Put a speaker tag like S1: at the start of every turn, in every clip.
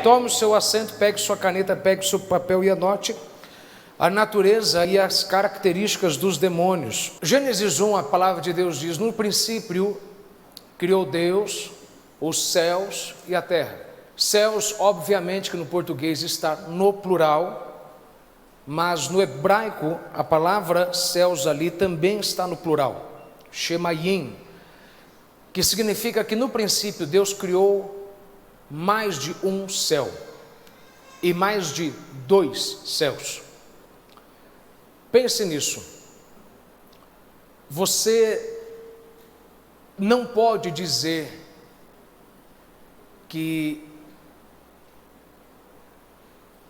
S1: Tome o seu assento, pegue sua caneta, pegue o seu papel e anote a natureza e as características dos demônios. Gênesis 1, a palavra de Deus diz: no princípio criou Deus os céus e a terra. Céus, obviamente que no português está no plural, mas no hebraico a palavra céus ali também está no plural, shemayim, que significa que no princípio Deus criou mais de um céu e mais de dois céus. Pense nisso. Você não pode dizer que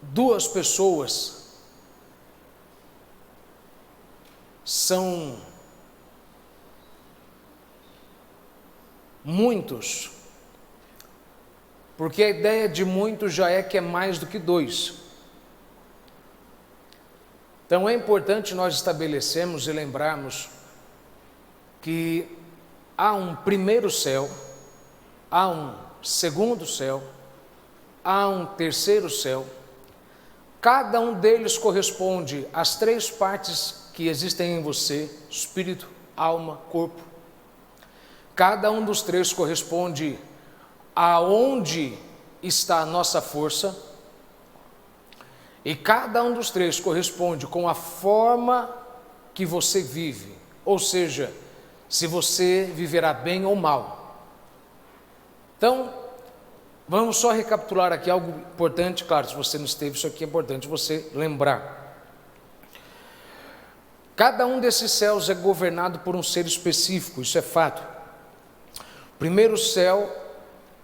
S1: duas pessoas são muitos, porque a ideia de muitos já é que é mais do que dois. Então é importante nós estabelecermos e lembrarmos que há um primeiro céu, há um segundo céu, há um terceiro céu. Cada um deles corresponde às três partes que existem em você: espírito, alma, corpo. Cada um dos três corresponde aonde está a nossa força, e cada um dos três corresponde com a forma que você vive, ou seja, se você viverá bem ou mal. Então, vamos só recapitular aqui algo importante. Claro, se você não esteve, isso aqui é importante você lembrar. Cada um desses céus é governado por um ser específico, isso é fato. O primeiro céu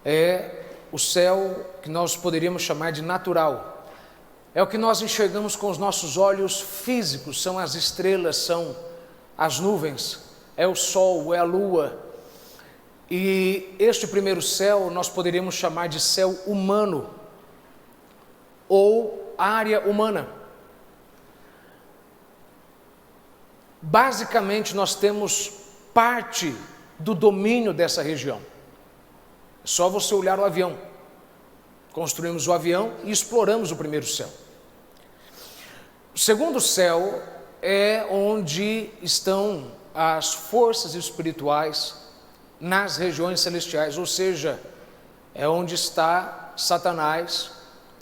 S1: é o céu que nós poderíamos chamar de natural. É o que nós enxergamos com os nossos olhos físicos, são as estrelas, são as nuvens, é o sol, é a lua. E este primeiro céu nós poderíamos chamar de céu humano, ou área humana. Basicamente nós temos parte do domínio dessa região. É só você olhar o avião. Construímos o avião e exploramos o primeiro céu. O segundo céu é onde estão as forças espirituais nas regiões celestiais, ou seja, é onde está Satanás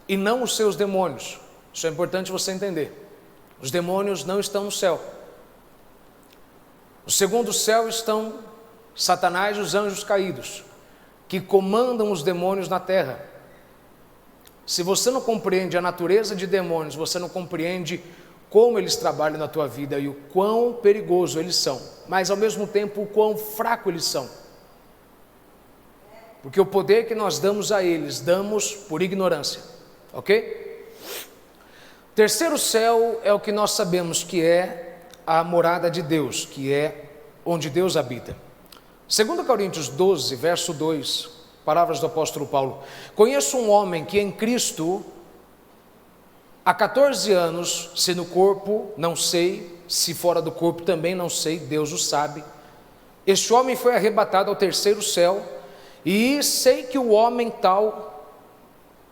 S1: e não os seus demônios. Isso é importante você entender. Os demônios não estão no céu. No segundo céu estão Satanás e os anjos caídos, que comandam os demônios na terra. Se você não compreende a natureza de demônios, você não compreende como eles trabalham na tua vida e o quão perigoso eles são, mas ao mesmo tempo o quão fraco eles são. Porque o poder que nós damos a eles, damos por ignorância, ok? Terceiro céu é o que nós sabemos que é a morada de Deus, que é onde Deus habita. 2 Coríntios 12, verso 2, palavras do apóstolo Paulo: conheço um homem que em Cristo há 14 anos, se no corpo, não sei, se fora do corpo também não sei, Deus o sabe. Este homem foi arrebatado ao terceiro céu, e sei que o homem tal,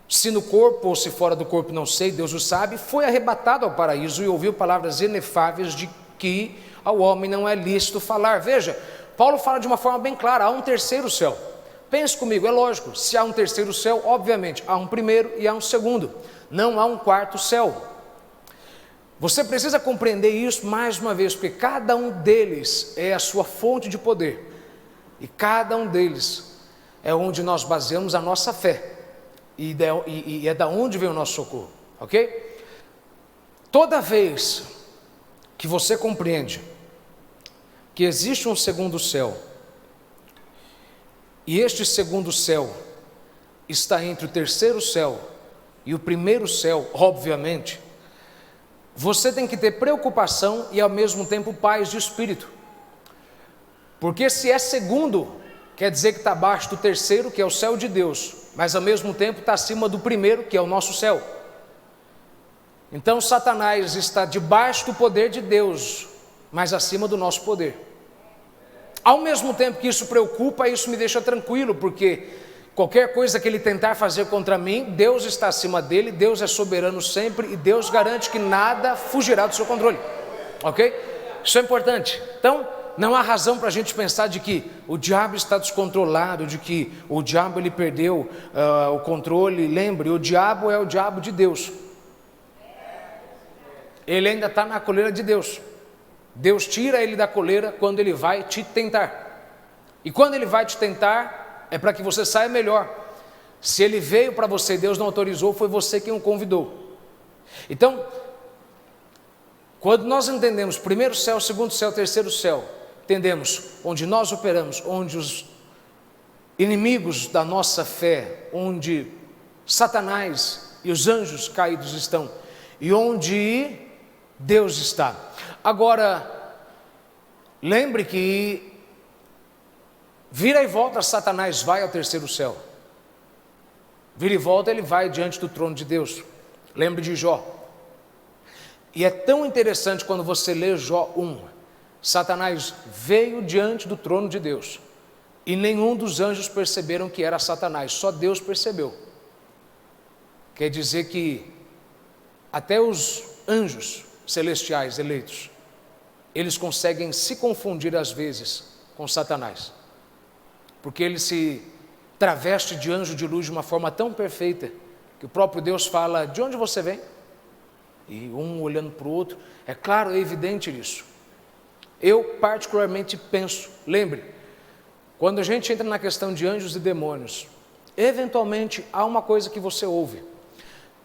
S1: se no corpo ou se fora do corpo não sei, Deus o sabe, foi arrebatado ao paraíso e ouviu palavras inefáveis de que ao homem não é lícito falar. Veja, Paulo fala de uma forma bem clara: há um terceiro céu. Pense comigo, é lógico, se há um terceiro céu, obviamente há um primeiro e há um segundo, não há um quarto céu. Você precisa compreender isso mais uma vez, porque cada um deles é a sua fonte de poder, e cada um deles é onde nós baseamos a nossa fé, e é da onde vem o nosso socorro, ok? Toda vez que você compreende que existe um segundo céu, e este segundo céu está entre o terceiro céu e o primeiro céu, obviamente, você tem que ter preocupação e ao mesmo tempo paz de espírito, porque se é segundo, quer dizer que está abaixo do terceiro, que é o céu de Deus, mas ao mesmo tempo está acima do primeiro, que é o nosso céu. Então Satanás está debaixo do poder de Deus, mas acima do nosso poder. Ao mesmo tempo que isso preocupa, isso me deixa tranquilo, porque Qualquer coisa que ele tentar fazer contra mim, Deus está acima dele, Deus é soberano sempre e Deus garante que nada fugirá do seu controle, ok? Isso é importante. Então, não há razão para a gente pensar de que o diabo está descontrolado, de que o diabo ele perdeu o controle. Lembre, o diabo é o diabo de Deus. Ele ainda está na coleira de Deus. Deus tira ele da coleira quando ele vai te tentar. E quando ele vai te tentar, é para que você saia melhor. Se ele veio para você e Deus não autorizou, foi você quem o convidou. Então, quando nós entendemos primeiro céu, segundo céu, terceiro céu, entendemos onde nós operamos, onde os inimigos da nossa fé, onde Satanás e os anjos caídos estão, e onde Deus está. Agora, lembre que vira e volta Satanás vai ao terceiro céu. Vira e volta ele vai diante do trono de Deus. Lembre de Jó. E é tão interessante quando você lê Jó 1. Satanás veio diante do trono de Deus. E nenhum dos anjos perceberam que era Satanás, só Deus percebeu. Quer dizer que até os anjos celestiais eleitos, eles conseguem se confundir às vezes com Satanás. Porque ele se traveste de anjo de luz de uma forma tão perfeita, que o próprio Deus fala, de onde você vem? E um olhando para o outro, é claro, é evidente isso. Eu particularmente penso, lembre, quando a gente entra na questão de anjos e demônios, eventualmente há uma coisa que você ouve,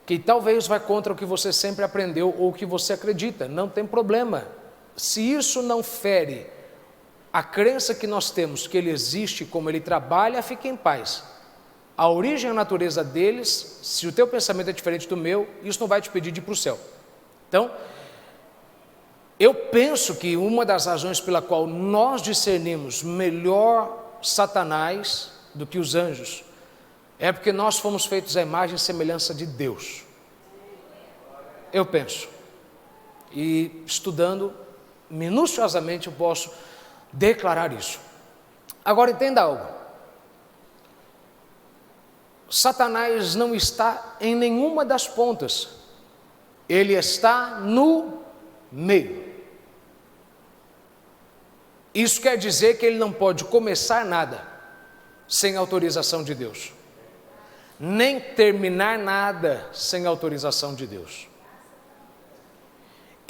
S1: que talvez vai contra o que você sempre aprendeu ou o que você acredita, não tem problema. Se isso não fere a crença que nós temos, que ele existe, como ele trabalha, fique em paz. A origem e a natureza deles, se o teu pensamento é diferente do meu, isso não vai te pedir de ir para o céu. Então, eu penso que uma das razões pela qual nós discernimos melhor Satanás do que os anjos, é porque nós fomos feitos à imagem e semelhança de Deus. Eu penso. E estudando minuciosamente eu posso declarar isso. Agora entenda algo. Satanás não está em nenhuma das pontas, ele está no meio. Isso quer dizer que ele não pode começar nada sem autorização de Deus, nem terminar nada sem autorização de Deus.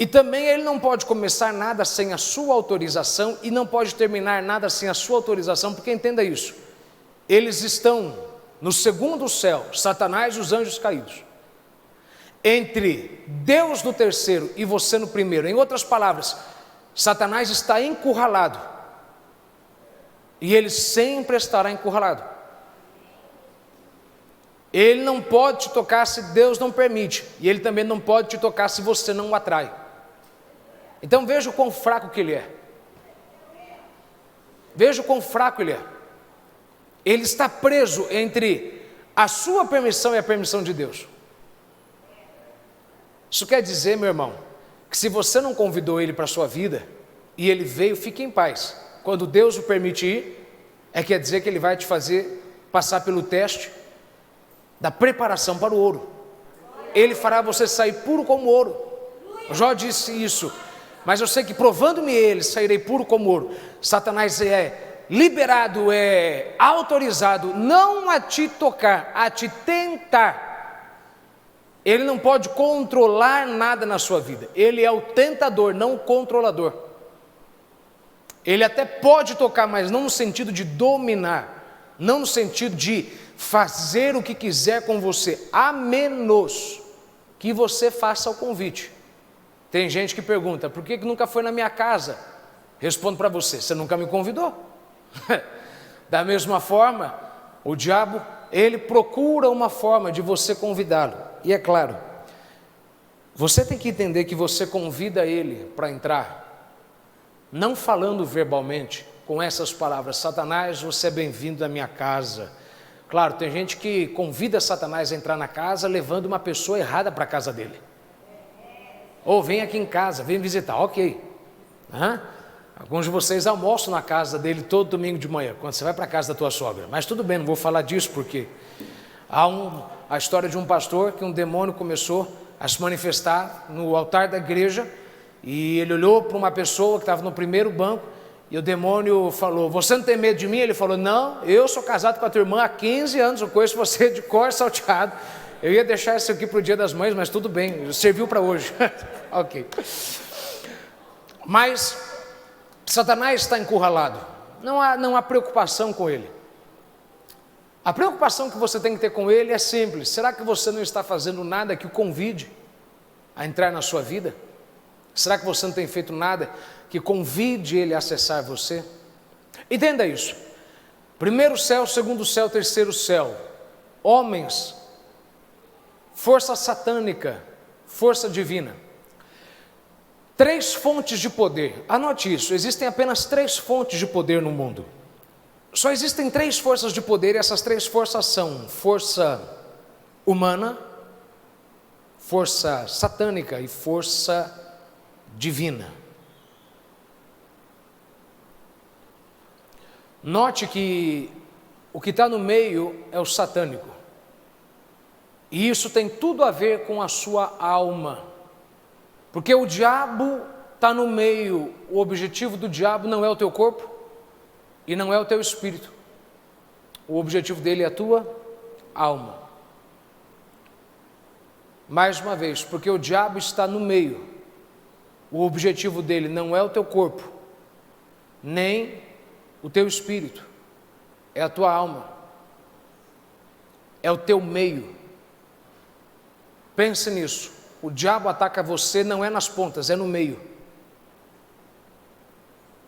S1: E também ele não pode começar nada sem a sua autorização e não pode terminar nada sem a sua autorização, porque entenda isso, eles estão no segundo céu, Satanás e os anjos caídos, entre Deus no terceiro e você no primeiro. Em outras palavras, Satanás está encurralado, e ele sempre estará encurralado. Ele não pode te tocar se Deus não permite, e ele também não pode te tocar se você não o atrai. Então veja o quão fraco que ele é. Veja o quão fraco ele é. Ele está preso entre a sua permissão e a permissão de Deus. Isso quer dizer, meu irmão, que se você não convidou ele para a sua vida, e ele veio, fique em paz. Quando Deus o permite ir, quer dizer que ele vai te fazer passar pelo teste da preparação para o ouro. Ele fará você sair puro como ouro. Jó disse isso, mas eu sei que provando-me ele, sairei puro como ouro. Satanás é liberado, é autorizado, não a te tocar, a te tentar. Ele não pode controlar nada na sua vida, ele é o tentador, não o controlador. Ele até pode tocar, mas não no sentido de dominar, não no sentido de fazer o que quiser com você, a menos que você faça o convite. Tem gente que pergunta, por que nunca foi na minha casa? Respondo para você, você nunca me convidou. Da mesma forma, o diabo, ele procura uma forma de você convidá-lo. E é claro, você tem que entender que você convida ele para entrar, não falando verbalmente, com essas palavras, Satanás, você é bem-vindo à minha casa. Claro, tem gente que convida Satanás a entrar na casa, levando uma pessoa errada para a casa dele. Ou vem aqui em casa, vem visitar, ok. Alguns de vocês almoçam na casa dele todo domingo de manhã, quando você vai para a casa da tua sogra. Mas tudo bem, não vou falar disso porque há a história de um pastor que um demônio começou a se manifestar no altar da igreja e ele olhou para uma pessoa que estava no primeiro banco e o demônio falou: você não tem medo de mim? Ele falou: não, eu sou casado com a tua irmã há 15 anos, eu conheço você de cor salteado. Eu ia deixar isso aqui para o Dia das Mães, mas tudo bem, serviu para hoje. Ok. Mas Satanás está encurralado, não há preocupação com ele. A preocupação que você tem que ter com ele é simples: será que você não está fazendo nada que o convide a entrar na sua vida? Será que você não tem feito nada que convide ele a acessar você? Entenda isso: primeiro céu, segundo céu, terceiro céu, homens, força satânica, força divina. 3 fontes de poder, anote isso, existem apenas 3 fontes de poder no mundo. Só existem 3 forças de poder e essas 3 forças são força humana, força satânica e força divina. Note que o que está no meio é o satânico. E isso tem tudo a ver com a sua alma. Porque o diabo está no meio, o objetivo do diabo não é o teu corpo e não é o teu espírito. O objetivo dele é a tua alma. Mais uma vez, porque o diabo está no meio, o objetivo dele não é o teu corpo, nem o teu espírito, é a tua alma, é o teu meio. Pense nisso. O diabo ataca você não é nas pontas, é no meio.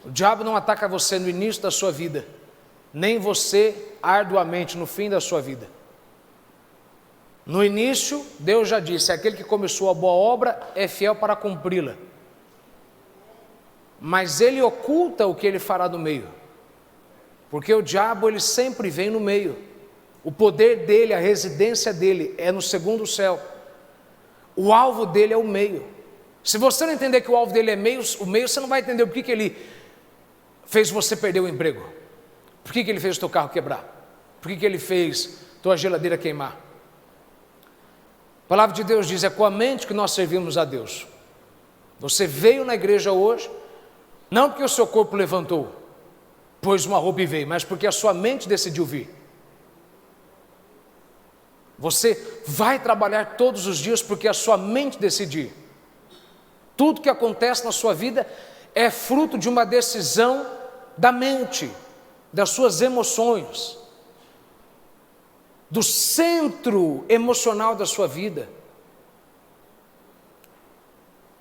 S1: O diabo não ataca você no início da sua vida, nem você arduamente no fim da sua vida. No início, Deus já disse: aquele que começou a boa obra é fiel para cumpri-la. Mas ele oculta o que ele fará no meio, porque o diabo ele sempre vem no meio. O poder dele, a residência dele é no segundo céu. O alvo dele é o meio. Se você não entender que o alvo dele é o meio, você não vai entender por que ele fez você perder o emprego, por que ele fez o teu carro quebrar, por que ele fez tua geladeira queimar. A palavra de Deus diz: é com a mente que nós servimos a Deus. Você veio na igreja hoje, não porque o seu corpo levantou, pôs uma roupa e veio, mas porque a sua mente decidiu vir. Você vai trabalhar todos os dias porque a sua mente decidir. Tudo que acontece na sua vida é fruto de uma decisão da mente, das suas emoções, do centro emocional da sua vida,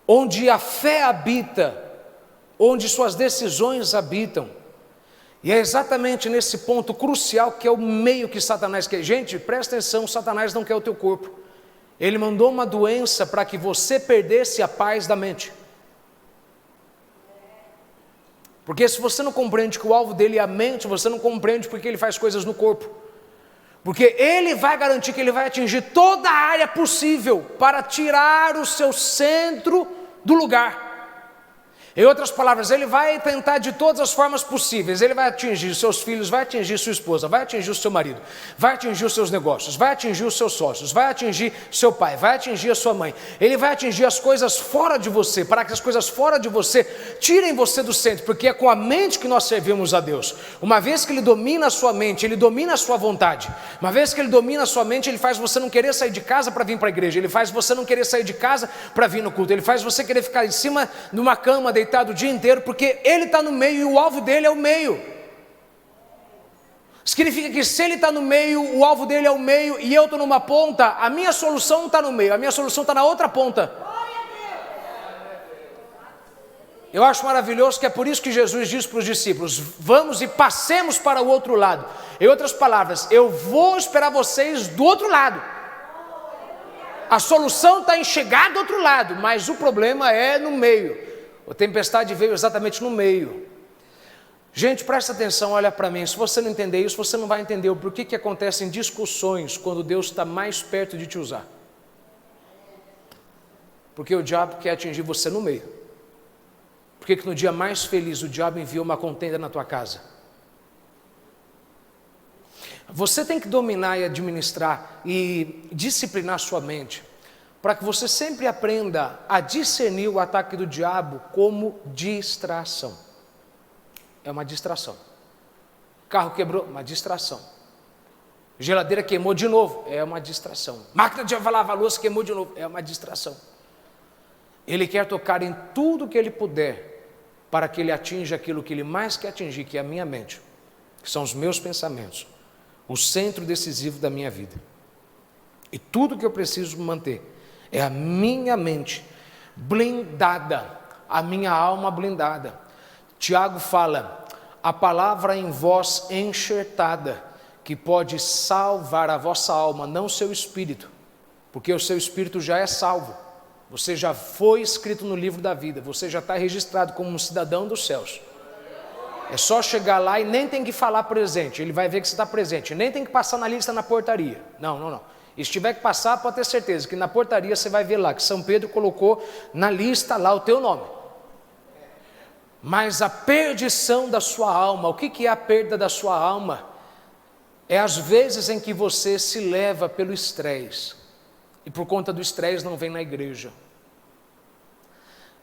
S1: onde a fé habita, onde suas decisões habitam. E é exatamente nesse ponto crucial que é o meio que Satanás quer. Gente, presta atenção, Satanás não quer o teu corpo. Ele mandou uma doença para que você perdesse a paz da mente. Porque se você não compreende que o alvo dele é a mente, você não compreende porque ele faz coisas no corpo. Porque ele vai garantir que ele vai atingir toda a área possível para tirar o seu centro do lugar. Em outras palavras, ele vai tentar de todas as formas possíveis. Ele vai atingir seus filhos, vai atingir sua esposa, vai atingir o seu marido, vai atingir os seus negócios, vai atingir os seus sócios, vai atingir seu pai, vai atingir a sua mãe. Ele vai atingir as coisas fora de você, para que as coisas fora de você tirem você do centro, porque é com a mente que nós servimos a Deus. Uma vez que ele domina a sua mente, ele domina a sua vontade. Uma vez que ele domina a sua mente, ele faz você não querer sair de casa para vir para a igreja, ele faz você não querer sair de casa para vir no culto, ele faz você querer ficar em cima de uma cama, deitado o dia inteiro, porque ele está no meio e o alvo dele é o meio. Significa que se ele está no meio, o alvo dele é o meio e eu estou numa ponta, a minha solução não está no meio, a minha solução está na outra ponta. Eu acho maravilhoso que é por isso que Jesus diz para os discípulos: vamos e passemos para o outro lado. Em outras palavras, eu vou esperar vocês do outro lado. A solução está em chegar do outro lado, mas o problema é no meio. A tempestade veio exatamente no meio. Gente, presta atenção, olha para mim. Se você não entender isso, você não vai entender o porquê que acontecem discussões quando Deus está mais perto de te usar. Porque o diabo quer atingir você no meio. Por que no dia mais feliz o diabo enviou uma contenda na tua casa? Você tem que dominar e administrar e disciplinar sua mente, para que você sempre aprenda a discernir o ataque do diabo como distração. É uma distração. Carro quebrou, uma distração. Geladeira queimou de novo, é uma distração. Máquina de lavar louça queimou de novo, é uma distração. Ele quer tocar em tudo que ele puder, para que ele atinja aquilo que ele mais quer atingir, que é a minha mente, que são os meus pensamentos, o centro decisivo da minha vida. E tudo que eu preciso manter é a minha mente blindada, a minha alma blindada. Tiago fala, a palavra em vós enxertada, que pode salvar a vossa alma, não o seu espírito, porque o seu espírito já é salvo. Você já foi escrito no livro da vida, você já está registrado como um cidadão dos céus. É só chegar lá e nem tem que falar presente, ele vai ver que você está presente, nem tem que passar na lista na portaria. Não. E se tiver que passar, pode ter certeza que na portaria você vai ver lá que São Pedro colocou na lista lá o teu nome. Mas a perdição da sua alma, o que é a perda da sua alma? É as vezes em que você se leva pelo estresse, e por conta do estresse não vem na igreja.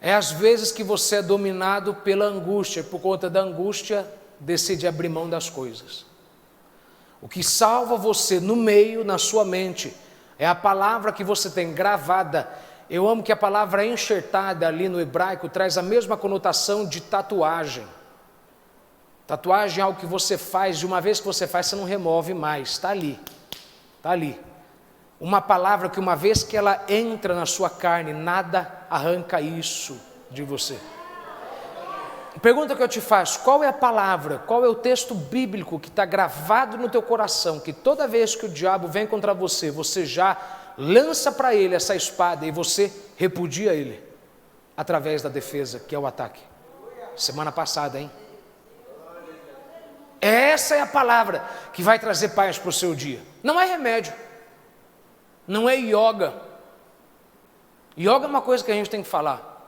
S1: É as vezes que você é dominado pela angústia, e por conta da angústia decide abrir mão das coisas. O que salva você no meio, na sua mente, é a palavra que você tem gravada. Eu amo que a palavra enxertada ali no hebraico traz a mesma conotação de tatuagem. Tatuagem é algo que você faz, e uma vez que você faz, você não remove mais, está ali, está ali. Uma palavra que uma vez que ela entra na sua carne, nada arranca isso de você. Pergunta que eu te faço, qual é a palavra, qual é o texto bíblico que está gravado no teu coração, que toda vez que o diabo vem contra você, você já lança para ele essa espada e você repudia ele, através da defesa, que é o ataque? Semana passada, hein? Essa é a palavra que vai trazer paz para o seu dia. Não é remédio, não é yoga. Yoga é uma coisa que a gente tem que falar.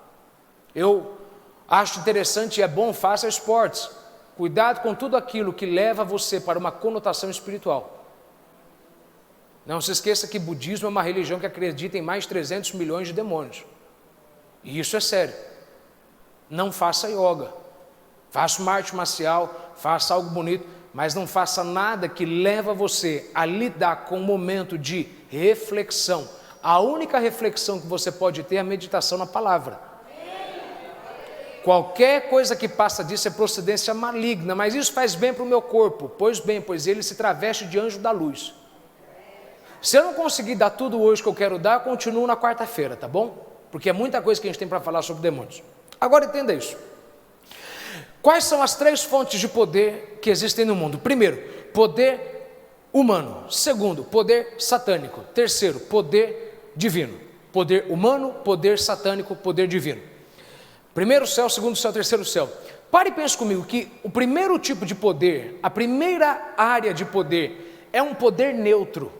S1: Eu acho interessante e é bom, faça esportes. Cuidado com tudo aquilo que leva você para uma conotação espiritual. Não se esqueça que budismo é uma religião que acredita em mais de 300 milhões de demônios. E isso é sério. Não faça yoga. Faça uma arte marcial, faça algo bonito, mas não faça nada que leva você a lidar com um momento de reflexão. A única reflexão que você pode ter é a meditação na palavra. Qualquer coisa que passa disso é procedência maligna, mas isso faz bem para o meu corpo. Pois bem, pois ele se traveste de anjo da luz. Se eu não conseguir dar tudo hoje que eu quero dar, eu continuo na quarta-feira, tá bom? Porque é muita coisa que a gente tem para falar sobre demônios. Agora entenda isso. Quais são as 3 fontes de poder que existem no mundo? Primeiro, poder humano. Segundo, poder satânico. Terceiro, poder divino. Poder humano, poder satânico, poder divino. Primeiro céu, segundo céu, terceiro céu. Pare e pense comigo que o primeiro tipo de poder, a primeira área de poder, é um poder neutro.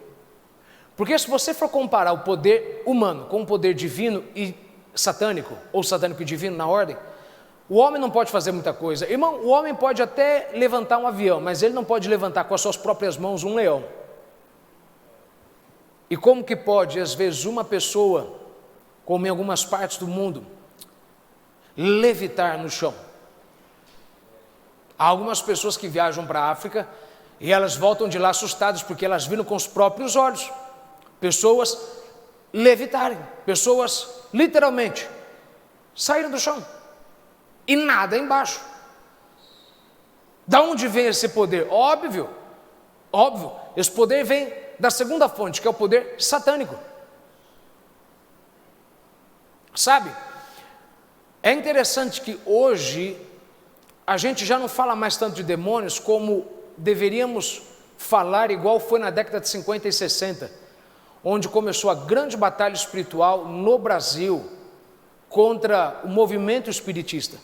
S1: Porque se você for comparar o poder humano com o poder divino e satânico, ou satânico e divino na ordem, o homem não pode fazer muita coisa. Irmão, o homem pode até levantar um avião, mas ele não pode levantar com as suas próprias mãos um leão. E como que pode, às vezes, uma pessoa, como em algumas partes do mundo, levitar no chão? Há algumas pessoas que viajam para a África e elas voltam de lá assustadas porque elas viram com os próprios olhos pessoas levitarem, pessoas literalmente saíram do chão e nada embaixo. Da onde vem esse poder? Óbvio, esse poder vem da segunda fonte, que é o poder satânico. Sabe, é interessante que hoje a gente já não fala mais tanto de demônios como deveríamos falar, igual foi na década de 50 e 60, onde começou a grande batalha espiritual no Brasil contra o movimento espiritista.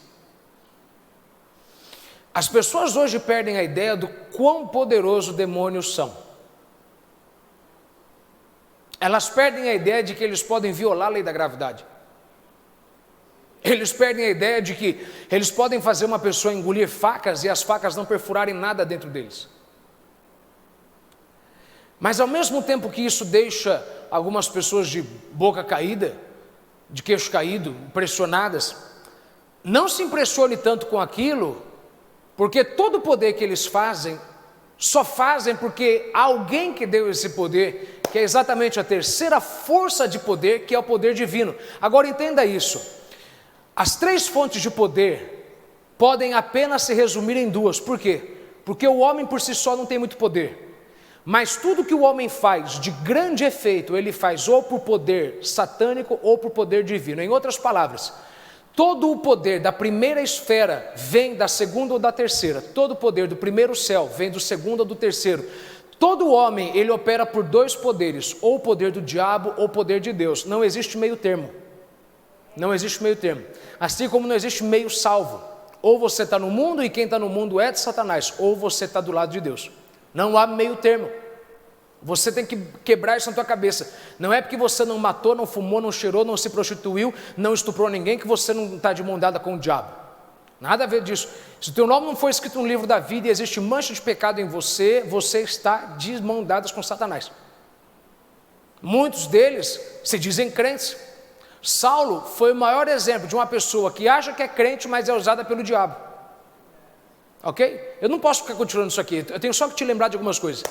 S1: As pessoas hoje perdem a ideia do quão poderosos demônios são. Elas perdem a ideia de que eles podem violar a lei da gravidade. Eles perdem a ideia de que eles podem fazer uma pessoa engolir facas e as facas não perfurarem nada dentro deles. Mas ao mesmo tempo que isso deixa algumas pessoas de boca caída, de queixo caído, impressionadas, não se impressione tanto com aquilo, porque todo o poder que eles fazem, só fazem porque há alguém que deu esse poder, que é exatamente a terceira força de poder, que é o poder divino. Agora entenda isso. As três fontes de poder podem apenas se resumir em duas. Por quê? Porque o homem por si só não tem muito poder. Mas tudo que o homem faz de grande efeito, ele faz ou por poder satânico ou por poder divino. Em outras palavras, todo o poder da primeira esfera vem da segunda ou da terceira. Todo o poder do primeiro céu vem do segundo ou do terceiro. Todo homem, ele opera por dois poderes, ou o poder do diabo ou o poder de Deus. Não existe meio termo. Não existe meio termo. Assim como não existe meio salvo. Ou você está no mundo e quem está no mundo é de Satanás, ou você está do lado de Deus. Não há meio termo. Você tem que quebrar isso na tua cabeça. Não é porque você não matou, não fumou, não cheirou, não se prostituiu, não estuprou ninguém, que você não está de mão dada com o diabo. Nada a ver disso. Se o teu nome não foi escrito no livro da vida e existe mancha de pecado em você, você está de mão dadas com Satanás. Muitos deles se dizem crentes. Saulo foi o maior exemplo de uma pessoa que acha que é crente, mas é usada pelo diabo. Ok? Eu não posso ficar continuando isso aqui, eu tenho só que te lembrar de algumas coisas.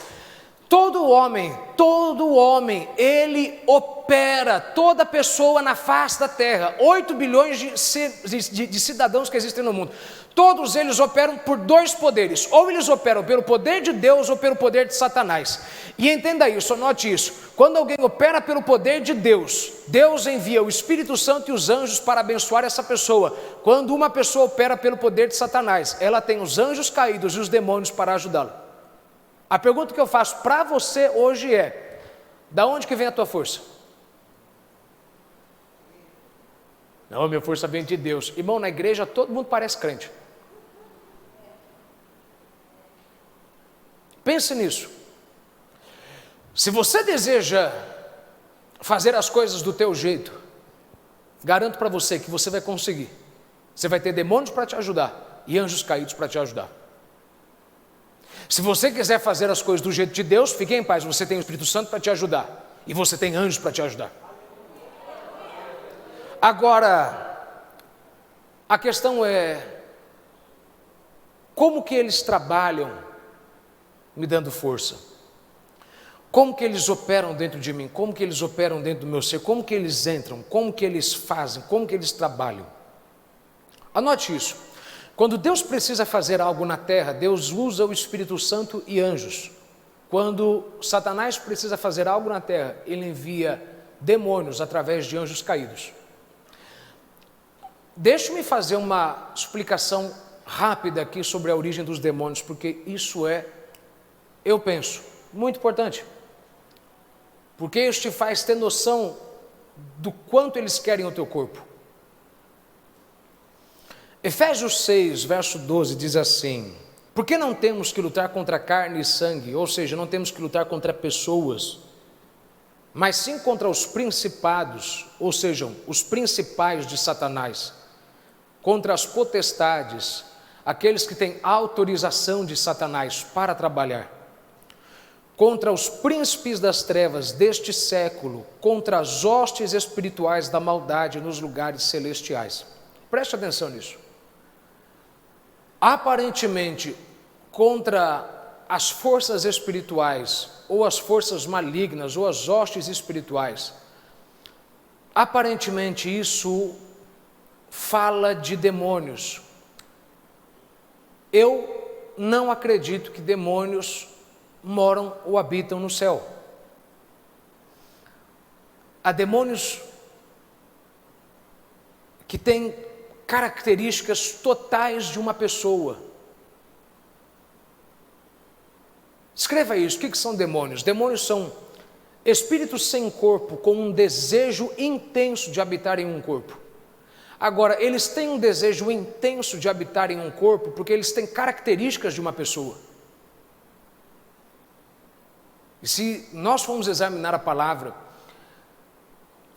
S1: Todo homem, ele opera, toda pessoa na face da terra, 8 bilhões de cidadãos que existem no mundo, todos eles operam por dois poderes, ou eles operam pelo poder de Deus ou pelo poder de Satanás. E entenda isso, anote isso, quando alguém opera pelo poder de Deus, Deus envia o Espírito Santo e os anjos para abençoar essa pessoa. Quando uma pessoa opera pelo poder de Satanás, ela tem os anjos caídos e os demônios para ajudá-la. A pergunta que eu faço para você hoje é: da onde que vem a tua força? Não, minha força vem de Deus. Irmão, na igreja todo mundo parece crente. Pense nisso. Se você deseja fazer as coisas do teu jeito, garanto para você que você vai conseguir. Você vai ter demônios para te ajudar e anjos caídos para te ajudar. Se você quiser fazer as coisas do jeito de Deus, fique em paz, você tem o Espírito Santo para te ajudar, e você tem anjos para te ajudar. Agora, a questão é, como que eles trabalham me dando força? Como que eles operam dentro de mim? Como que eles operam dentro do meu ser? Como que eles entram? Como que eles fazem? Como que eles trabalham? Anote isso. Quando Deus precisa fazer algo na terra, Deus usa o Espírito Santo e anjos. Quando Satanás precisa fazer algo na terra, ele envia demônios através de anjos caídos. Deixe-me fazer uma explicação rápida aqui sobre a origem dos demônios, porque isso é, eu penso, muito importante. Porque isso te faz ter noção do quanto eles querem o teu corpo. Efésios 6, verso 12 diz assim: porque não temos que lutar contra carne e sangue, ou seja, não temos que lutar contra pessoas, mas sim contra os principados, ou seja, os principais de Satanás, contra as potestades, aqueles que têm autorização de Satanás para trabalhar, contra os príncipes das trevas deste século, contra as hostes espirituais da maldade nos lugares celestiais. Preste atenção nisso. Aparentemente, contra as forças espirituais, ou as forças malignas, ou as hostes espirituais, aparentemente isso fala de demônios. Eu não acredito que demônios moram ou habitam no céu. Há demônios que têm características totais de uma pessoa. Escreva isso, o que são demônios? Demônios são espíritos sem corpo, com um desejo intenso de habitar em um corpo. Agora, eles têm um desejo intenso de habitar em um corpo, porque eles têm características de uma pessoa. E se nós formos examinar a palavra,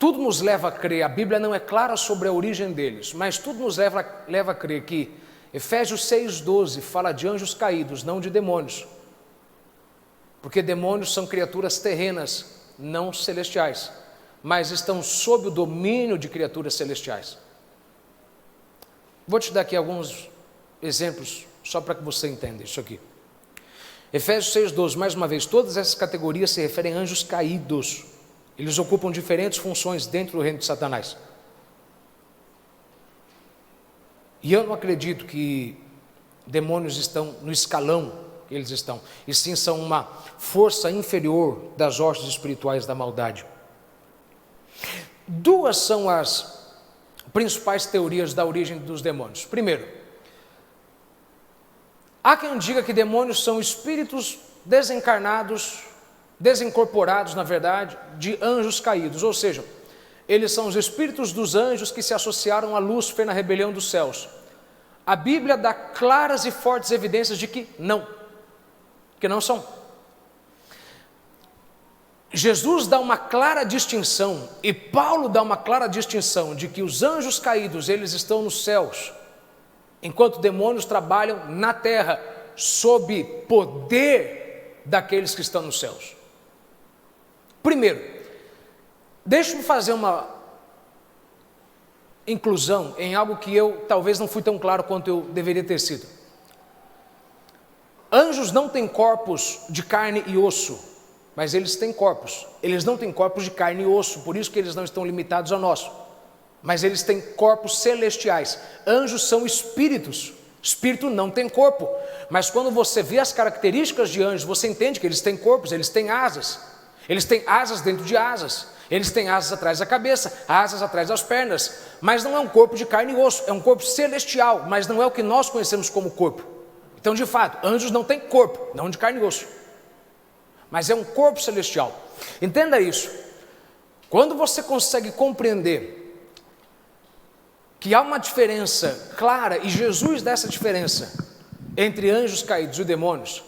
S1: tudo nos leva a crer, a Bíblia não é clara sobre a origem deles, mas tudo nos leva a crer que Efésios 6,12 fala de anjos caídos, não de demônios. Porque demônios são criaturas terrenas, não celestiais, mas estão sob o domínio de criaturas celestiais. Vou te dar aqui alguns exemplos, só para que você entenda isso aqui. Efésios 6,12, mais uma vez, todas essas categorias se referem a anjos caídos. Eles ocupam diferentes funções dentro do reino de Satanás. E eu não acredito que demônios estão no escalão que eles estão, e sim são uma força inferior das hostes espirituais da maldade. Duas são as principais teorias da origem dos demônios. Primeiro, há quem diga que demônios são espíritos desencarnados, desincorporados, na verdade, de anjos caídos, ou seja, eles são os espíritos dos anjos que se associaram a Lúcifer na rebelião dos céus. A Bíblia dá claras e fortes evidências de que não são. Jesus dá uma clara distinção, e Paulo dá uma clara distinção, de que os anjos caídos, eles estão nos céus, enquanto demônios trabalham na terra, sob poder daqueles que estão nos céus. Primeiro, deixe-me fazer uma inclusão em algo que eu talvez não fui tão claro quanto eu deveria ter sido. Anjos não têm corpos de carne e osso, mas eles têm corpos. Eles não têm corpos de carne e osso, por isso que eles não estão limitados ao nosso. Mas eles têm corpos celestiais. Anjos são espíritos. Espírito não tem corpo. Mas quando você vê as características de anjos, você entende que eles têm corpos, eles têm asas. Eles têm asas dentro de asas. Eles têm asas atrás da cabeça, asas atrás das pernas. Mas não é um corpo de carne e osso, é um corpo celestial, mas não é o que nós conhecemos como corpo. Então, de fato, anjos não têm corpo, não de carne e osso, mas é um corpo celestial. Entenda isso. Quando você consegue compreender que há uma diferença clara, e Jesus dá essa diferença entre anjos caídos e demônios,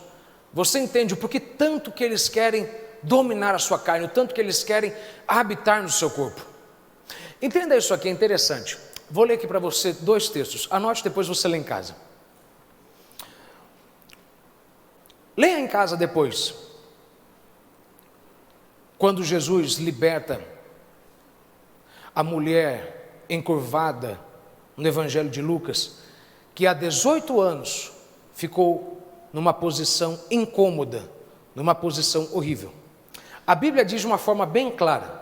S1: você entende o porquê tanto que eles querem dominar a sua carne, o tanto que eles querem habitar no seu corpo. Entenda isso aqui, é interessante. Vou ler aqui para você 2 textos, anote, depois você lê em casa. Leia em casa depois, quando Jesus liberta a mulher encurvada no Evangelho de Lucas, que há 18 anos ficou numa posição incômoda, numa posição horrível. A Bíblia diz de uma forma bem clara,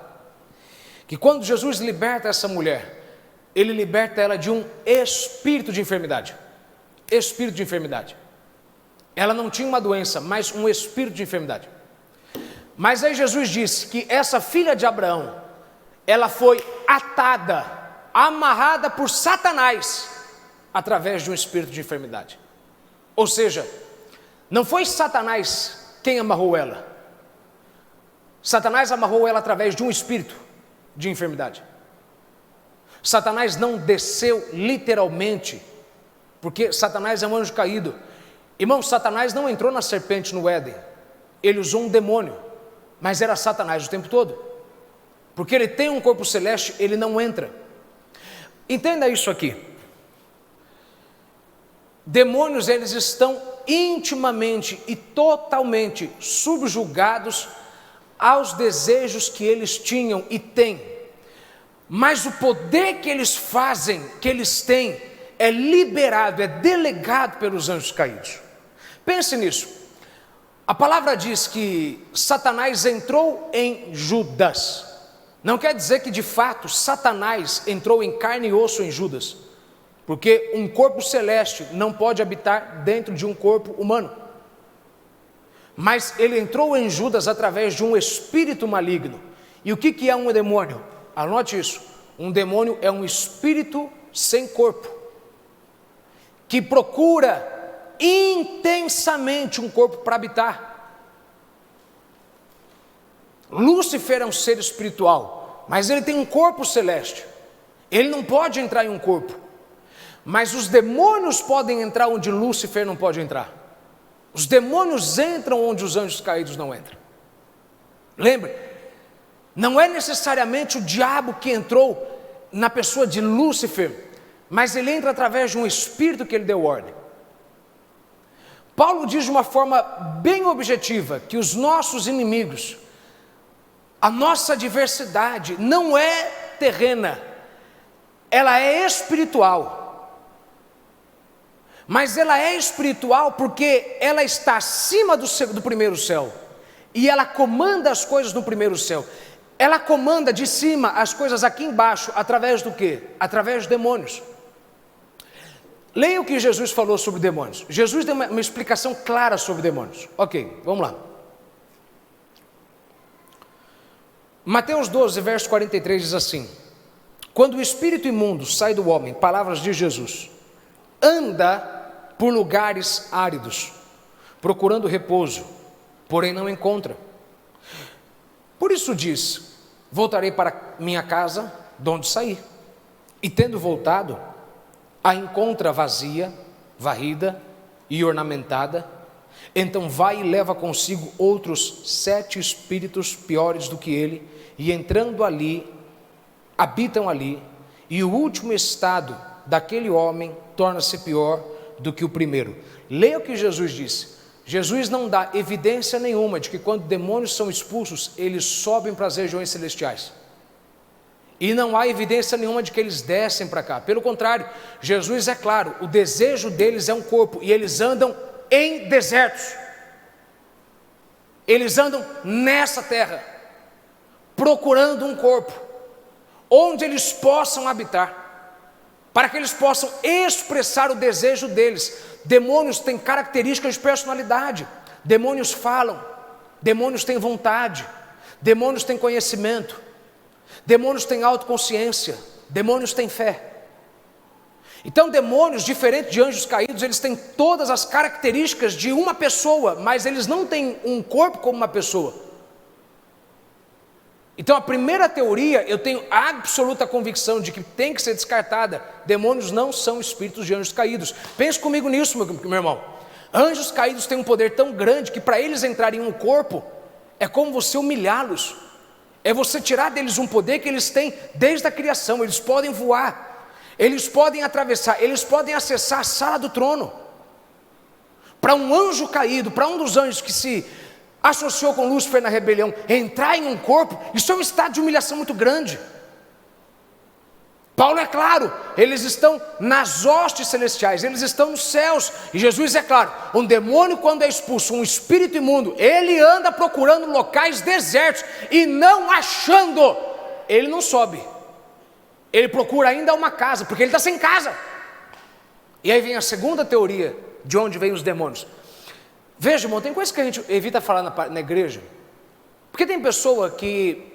S1: que quando Jesus liberta essa mulher, Ele liberta ela de um espírito de enfermidade. Espírito de enfermidade. Ela não tinha uma doença, mas um espírito de enfermidade. Mas aí Jesus disse que essa filha de Abraão, ela foi atada, amarrada por Satanás, através de um espírito de enfermidade. Ou seja, não foi Satanás quem amarrou ela. Satanás amarrou ela através de um espírito de enfermidade. Satanás não desceu literalmente, porque Satanás é um anjo caído. Irmão, Satanás não entrou na serpente no Éden. Ele usou um demônio, mas era Satanás o tempo todo. Porque ele tem um corpo celeste, ele não entra. Entenda isso aqui. Demônios, eles estão intimamente e totalmente subjugados aos desejos que eles tinham e têm. Mas o poder que eles fazem, que eles têm, é liberado, é delegado pelos anjos caídos. Pense nisso. A palavra diz que Satanás entrou em Judas. Não quer dizer que de fato Satanás entrou em carne e osso em Judas, porque um corpo celeste não pode habitar dentro de um corpo humano. Mas ele entrou em Judas através de um espírito maligno. E o que é um demônio? Anote isso. Um demônio é um espírito sem corpo, que procura intensamente um corpo para habitar. Lúcifer é um ser espiritual, mas ele tem um corpo celeste. Ele não pode entrar em um corpo. Mas os demônios podem entrar onde Lúcifer não pode entrar. Os demônios entram onde os anjos caídos não entram. Lembre, Não é necessariamente o diabo que entrou na pessoa de Lúcifer, mas ele entra através de um espírito que ele deu ordem. Paulo diz de uma forma bem objetiva que os nossos inimigos, a nossa adversidade não é terrena, ela é espiritual. Mas ela é espiritual porque ela está acima do primeiro céu, e ela comanda as coisas no primeiro céu. Ela comanda de cima as coisas aqui embaixo, através do quê? Através de demônios. Leia o que Jesus falou sobre demônios. Jesus deu uma explicação clara sobre demônios. Ok, vamos lá. Mateus 12, verso 43 diz assim: quando o espírito imundo sai do homem, palavras de Jesus, anda por lugares áridos, procurando repouso, porém não encontra. Por isso diz: voltarei para minha casa, de onde saí. E tendo voltado, a encontra vazia, varrida e ornamentada. Então vai e leva consigo outros 7 espíritos piores do que ele, e entrando ali, habitam ali, e o último estado daquele homem torna-se pior do que o primeiro. Leia o que Jesus disse. Jesus não dá evidência nenhuma de que quando demônios são expulsos, eles sobem para as regiões celestiais. E não há evidência nenhuma de que eles descem para cá. Pelo contrário, Jesus é claro, o desejo deles é um corpo, e eles andam em desertos. Eles andam nessa terra, procurando um corpo, onde eles possam habitar, para que eles possam expressar o desejo deles. Demônios têm características de personalidade. Demônios falam, demônios têm vontade, demônios têm conhecimento, demônios têm autoconsciência, demônios têm fé. Então demônios, diferente de anjos caídos, eles têm todas as características de uma pessoa, mas eles não têm um corpo como uma pessoa. Então a primeira teoria, eu tenho absoluta convicção de que tem que ser descartada. Demônios não são espíritos de anjos caídos. Pense comigo nisso, meu irmão. Anjos caídos têm um poder tão grande que para eles entrarem em um corpo, é como você humilhá-los. É você tirar deles um poder que eles têm desde a criação. Eles podem voar, eles podem atravessar, eles podem acessar a sala do trono. Para um anjo caído, para um dos anjos que se associou com Lúcifer na rebelião, entrar em um corpo, isso é um estado de humilhação muito grande. Paulo é claro, eles estão nas hostes celestiais, eles estão nos céus, e Jesus é claro, um demônio quando é expulso, um espírito imundo, ele anda procurando locais desertos, e não achando, ele não sobe, ele procura ainda uma casa, porque ele está sem casa. E aí vem a segunda teoria, de onde vem os demônios. Veja, irmão, tem coisa que a gente evita falar na igreja, porque tem pessoa que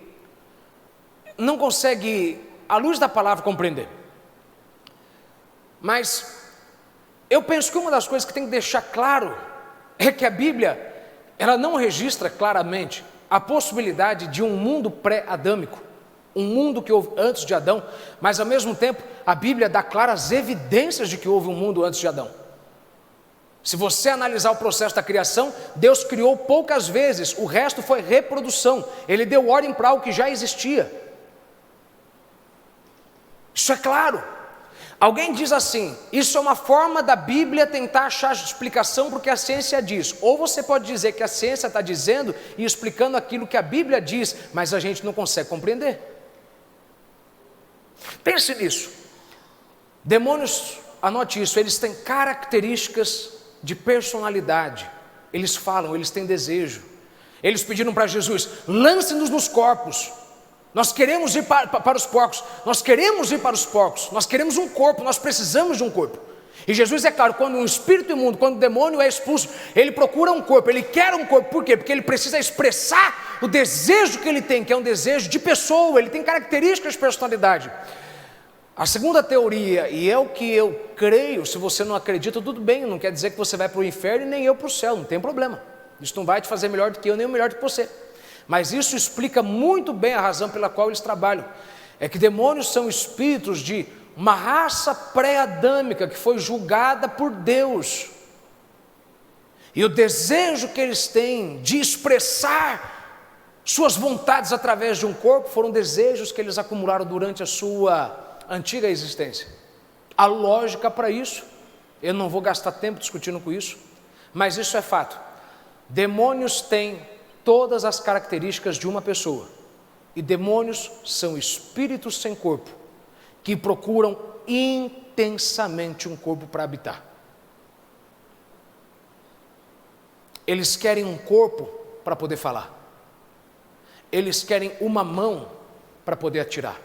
S1: não consegue, à luz da palavra, compreender. Mas eu penso que uma das coisas que tem que deixar claro é que a Bíblia, ela não registra claramente a possibilidade de um mundo pré-adâmico, um mundo que houve antes de Adão, mas ao mesmo tempo a Bíblia dá claras evidências de que houve um mundo antes de Adão. Se você analisar o processo da criação, Deus criou poucas vezes, o resto foi reprodução. Ele deu ordem para algo que já existia. Isso é claro. Alguém diz assim, isso é uma forma da Bíblia tentar achar explicação para o que a ciência diz. Ou você pode dizer que a ciência está dizendo e explicando aquilo que a Bíblia diz, mas a gente não consegue compreender. Pense nisso. Demônios, anote isso, eles têm características de personalidade, eles falam, eles têm desejo. Eles pediram para Jesus, lance-nos nos corpos, nós queremos ir para os porcos, nós queremos ir para os porcos, nós queremos um corpo, nós precisamos de um corpo. E Jesus é claro, quando um espírito imundo, quando o demônio é expulso, ele procura um corpo, ele quer um corpo, por quê? Porque ele precisa expressar o desejo que ele tem, que é um desejo de pessoa, ele tem características de personalidade. A segunda teoria, e é o que eu creio, se você não acredita, tudo bem, não quer dizer que você vai para o inferno e nem eu para o céu, não tem problema. Isso não vai te fazer melhor do que eu, nem melhor do que você. Mas isso explica muito bem a razão pela qual eles trabalham. É que demônios são espíritos de uma raça pré-adâmica que foi julgada por Deus. E o desejo que eles têm de expressar Suas vontades através de um corpo foram desejos que eles acumularam durante a sua antiga existência. A lógica para isso, eu não vou gastar tempo discutindo com isso, mas isso é fato. Demônios têm todas as características de uma pessoa, e demônios são espíritos sem corpo, que procuram intensamente um corpo para habitar. Eles querem um corpo para poder falar. Eles querem uma mão para poder atirar.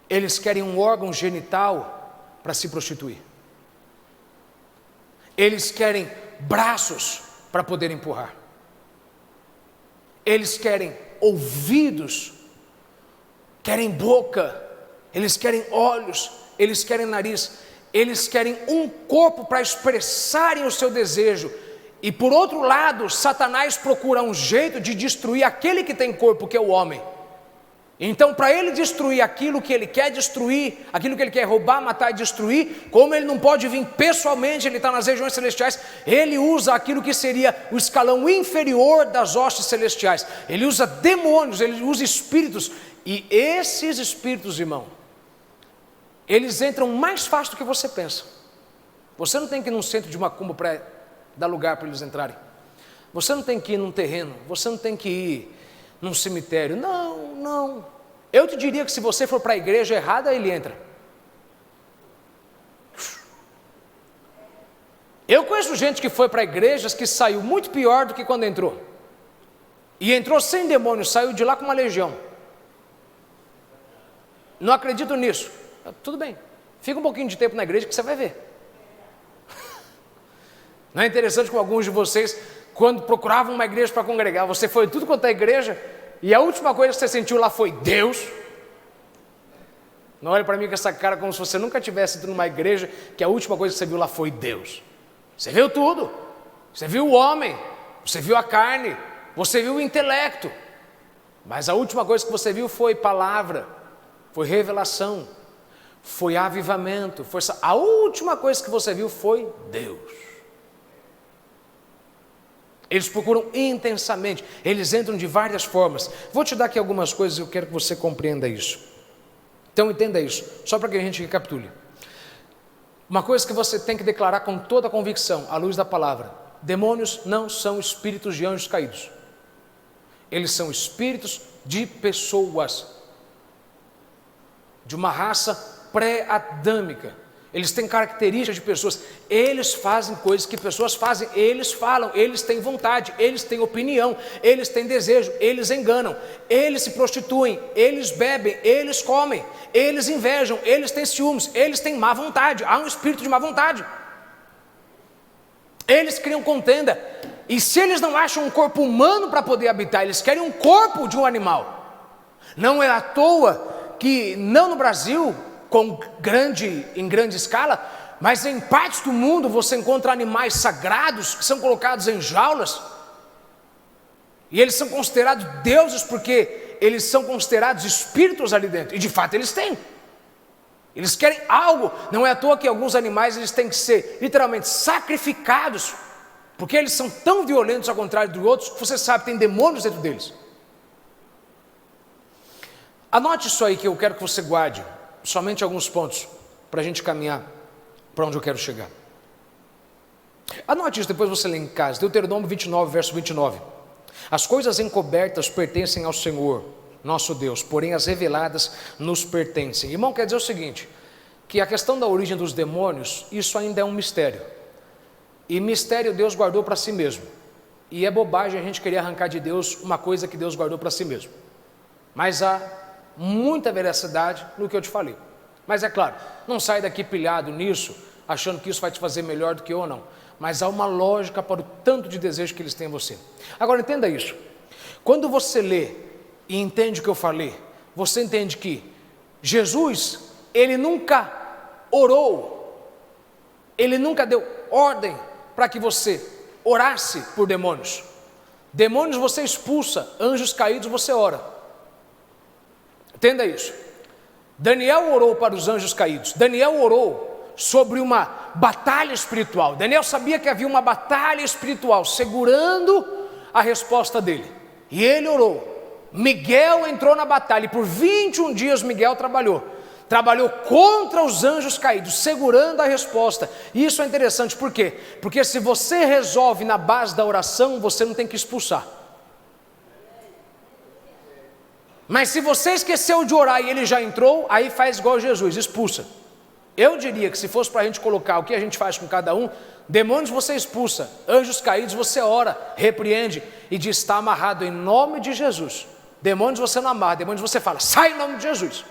S1: Eles querem um órgão genital para se prostituir. Eles querem braços para poder empurrar. Eles querem ouvidos, querem boca, eles querem olhos, eles querem nariz, eles querem um corpo para expressarem o seu desejo. E por outro lado, Satanás procura um jeito de destruir aquele que tem corpo, que é o homem. Então, para ele destruir aquilo que ele quer destruir, aquilo que ele quer roubar, matar e destruir, como ele não pode vir pessoalmente, ele está nas regiões celestiais, ele usa aquilo que seria o escalão inferior das hostes celestiais. Ele usa demônios, ele usa espíritos, e esses espíritos, irmão, eles entram mais fácil do que você pensa. Você não tem que ir num centro de macumba para dar lugar para eles entrarem. Você não tem que ir num terreno, você não tem que ir num cemitério. Não. Eu te diria que se você for para a igreja errada, ele entra. Eu conheço gente que foi para igrejas que saiu muito pior do que quando entrou. E entrou sem demônio, saiu de lá com uma legião. Não acredito nisso. Tudo bem, fica um pouquinho de tempo na igreja que você vai ver. Não é interessante como alguns de vocês, quando procuravam uma igreja para congregar, você foi tudo quanto é igreja, e a última coisa que você sentiu lá foi Deus? Não olhe para mim com essa cara como se você nunca tivesse ido numa igreja, que a última coisa que você viu lá foi Deus. Você viu tudo, você viu o homem, você viu a carne, você viu o intelecto, mas a última coisa que você viu foi palavra, foi revelação, foi avivamento, a última coisa que você viu foi Deus. Eles procuram intensamente, eles entram de várias formas. Vou te dar aqui algumas coisas e eu quero que você compreenda isso. Então entenda isso, só para que a gente recapitule. Uma coisa que você tem que declarar com toda a convicção, à luz da palavra: demônios não são espíritos de anjos caídos. Eles são espíritos de pessoas, de uma raça pré-adâmica. Eles têm características de pessoas, eles fazem coisas que pessoas fazem, eles falam, eles têm vontade, eles têm opinião, eles têm desejo, eles enganam, eles se prostituem, eles bebem, eles comem, eles invejam, eles têm ciúmes, eles têm má vontade, há um espírito de má vontade. Eles criam contenda, e se eles não acham um corpo humano para poder habitar, eles querem um corpo de um animal. Não é à toa que, não no Brasil, em grande escala, mas em partes do mundo você encontra animais sagrados que são colocados em jaulas, e eles são considerados deuses porque eles são considerados espíritos ali dentro, e de fato eles têm. Eles querem algo, não é à toa que alguns animais eles têm que ser literalmente sacrificados, porque eles são tão violentos ao contrário de outros, que você sabe, tem demônios dentro deles. Anote isso aí que eu quero que você guarde, somente alguns pontos, para a gente caminhar para onde eu quero chegar. Anote isso, depois você lê em casa, Deuteronômio 29, verso 29. As coisas encobertas pertencem ao Senhor, nosso Deus, porém as reveladas nos pertencem. Irmão, quer dizer o seguinte, que a questão da origem dos demônios, isso ainda é um mistério. E mistério Deus guardou para si mesmo. E é bobagem a gente querer arrancar de Deus uma coisa que Deus guardou para si mesmo. Mas há muita veracidade no que eu te falei. Mas é claro, não sai daqui pilhado nisso, achando que isso vai te fazer melhor do que eu ou não. Mas há uma lógica para o tanto de desejo que eles têm em você. Agora entenda isso. Quando você lê e entende o que eu falei, você entende que Jesus, ele nunca orou, ele nunca deu ordem para que você orasse por demônios. Demônios você expulsa, anjos caídos você ora. Entenda isso. Daniel orou para os anjos caídos. Daniel orou sobre uma batalha espiritual. Daniel sabia que havia uma batalha espiritual segurando a resposta dele. E ele orou. Miguel entrou na batalha e por 21 dias Miguel trabalhou contra os anjos caídos, segurando a resposta. E isso é interessante, por quê? Porque se você resolve na base da oração, você não tem que expulsar. Mas se você esqueceu de orar e ele já entrou, aí faz igual Jesus, expulsa. Eu diria que se fosse para a gente colocar o que a gente faz com cada um, demônios você expulsa, anjos caídos você ora, repreende e diz: está amarrado em nome de Jesus. Demônios você não amarra, demônios você fala: sai em nome de Jesus.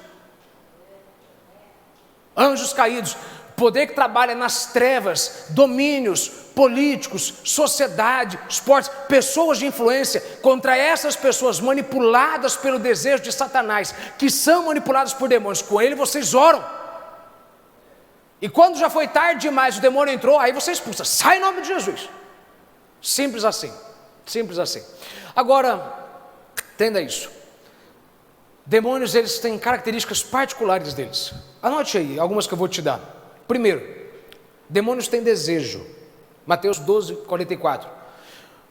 S1: Anjos caídos, poder que trabalha nas trevas, domínios políticos, sociedade, esportes, pessoas de influência, contra essas pessoas manipuladas pelo desejo de Satanás, que são manipuladas por demônios, com ele vocês oram. E quando já foi tarde demais, o demônio entrou, aí você expulsa, sai em nome de Jesus. Simples assim, simples assim. Agora, entenda isso. Demônios, eles têm características particulares deles. Anote aí, algumas que eu vou te dar. Primeiro, demônios têm desejo. Mateus 12, 44.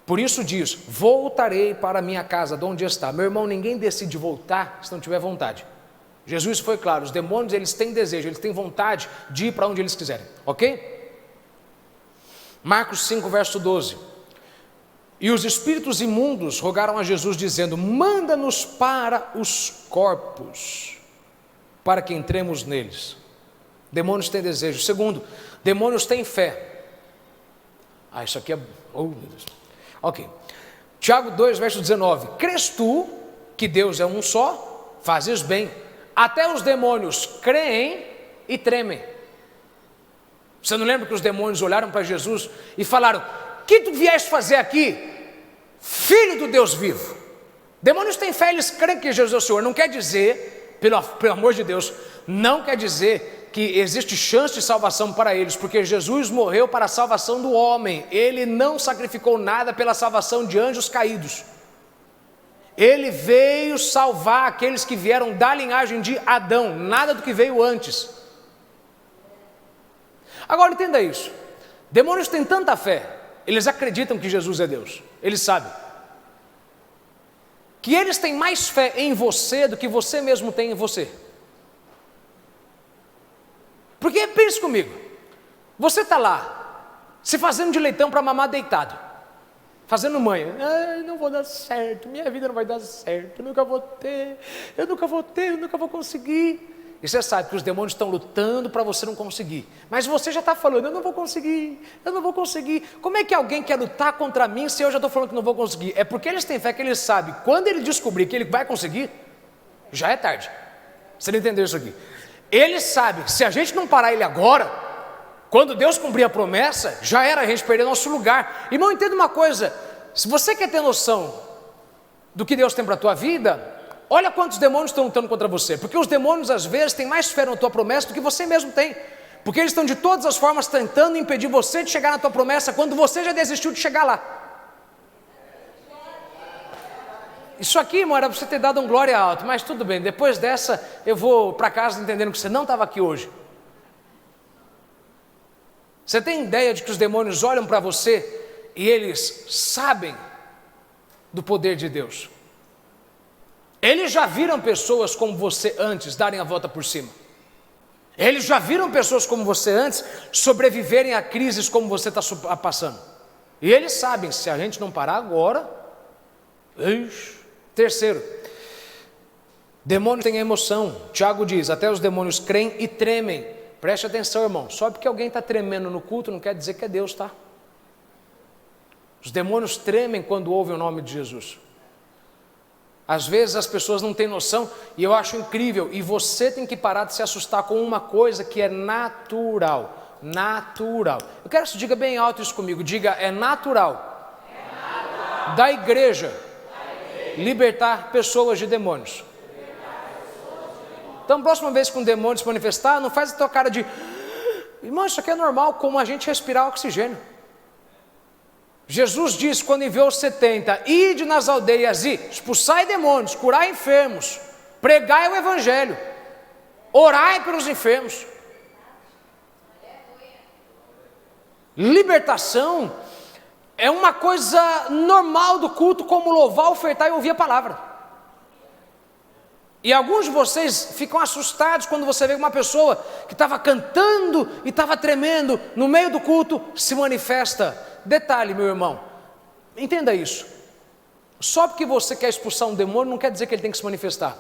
S1: Por isso diz: voltarei para a minha casa, de onde está. Meu irmão, ninguém decide voltar se não tiver vontade. Jesus foi claro, os demônios, eles têm desejo, eles têm vontade de ir para onde eles quiserem, ok? Marcos 5, verso 12. E os espíritos imundos rogaram a Jesus, dizendo: manda-nos para os corpos, para que entremos neles. Demônios têm desejo. Segundo, demônios têm fé. Isso aqui é... oh, meu Deus. Ok. Tiago 2, verso 19. Crês tu que Deus é um só? Fazes bem. Até os demônios creem e tremem. Você não lembra que os demônios olharam para Jesus e falaram: que tu vieste fazer aqui, filho do Deus vivo? Demônios têm fé, eles creem que Jesus é o Senhor. Não quer dizer, pelo amor de Deus, não quer dizer que existe chance de salvação para eles, porque Jesus morreu para a salvação do homem. Ele não sacrificou nada pela salvação de anjos caídos. Ele veio salvar aqueles que vieram da linhagem de Adão, nada do que veio antes. Agora entenda isso. Demônios têm tanta fé, eles acreditam que Jesus é Deus. Eles sabem que eles têm mais fé em você do que você mesmo tem em você. Porque pense comigo, você está lá, se fazendo de leitão para mamar deitado, fazendo manha: não vou dar certo, minha vida não vai dar certo, eu nunca vou ter, eu nunca vou conseguir. E você sabe que os demônios estão lutando para você não conseguir, mas você já está falando: eu não vou conseguir. Como é que alguém quer lutar contra mim se eu já estou falando que não vou conseguir? É porque eles têm fé que eles sabem, quando ele descobrir que ele vai conseguir, já é tarde. Você não entendeu isso aqui? Ele sabe que se a gente não parar ele agora, quando Deus cumprir a promessa, já era, a gente perder nosso lugar. Irmão, entenda uma coisa: se você quer ter noção do que Deus tem para a tua vida, olha quantos demônios estão lutando contra você. Porque os demônios às vezes têm mais fé na tua promessa do que você mesmo tem. Porque eles estão de todas as formas tentando impedir você de chegar na tua promessa, quando você já desistiu de chegar lá. Isso aqui, irmão, era para você ter dado um glória alto, mas tudo bem, depois dessa eu vou para casa entendendo que você não estava aqui hoje. Você tem ideia de que os demônios olham para você e eles sabem do poder de Deus? Eles já viram pessoas como você antes darem a volta por cima. Eles já viram pessoas como você antes sobreviverem a crises como você está passando. E eles sabem, se a gente não parar agora... Terceiro, demônios têm emoção. Tiago diz: até os demônios creem e tremem. Preste atenção, irmão, só porque alguém está tremendo no culto não quer dizer que é Deus, tá? Os demônios tremem quando ouvem o nome de Jesus. Às vezes as pessoas não têm noção, e eu acho incrível, e você tem que parar de se assustar com uma coisa que é natural. Natural. Eu quero que você diga bem alto isso comigo, diga: é natural. Da igreja libertar pessoas de demônios. Então, próxima vez que um demônio se manifestar, não faz a tua cara de: irmão, isso aqui é normal, como a gente respirar oxigênio. Jesus disse, quando enviou os 70, ide nas aldeias e expulsai demônios, curai enfermos, pregai o evangelho, orai pelos enfermos. Libertação É uma coisa normal do culto, como louvar, ofertar e ouvir a palavra. E alguns de vocês ficam assustados quando você vê uma pessoa que estava cantando e estava tremendo no meio do culto se manifesta. Detalhe, meu irmão, entenda isso. Só porque você quer expulsar um demônio não quer dizer que ele tem que se manifestar.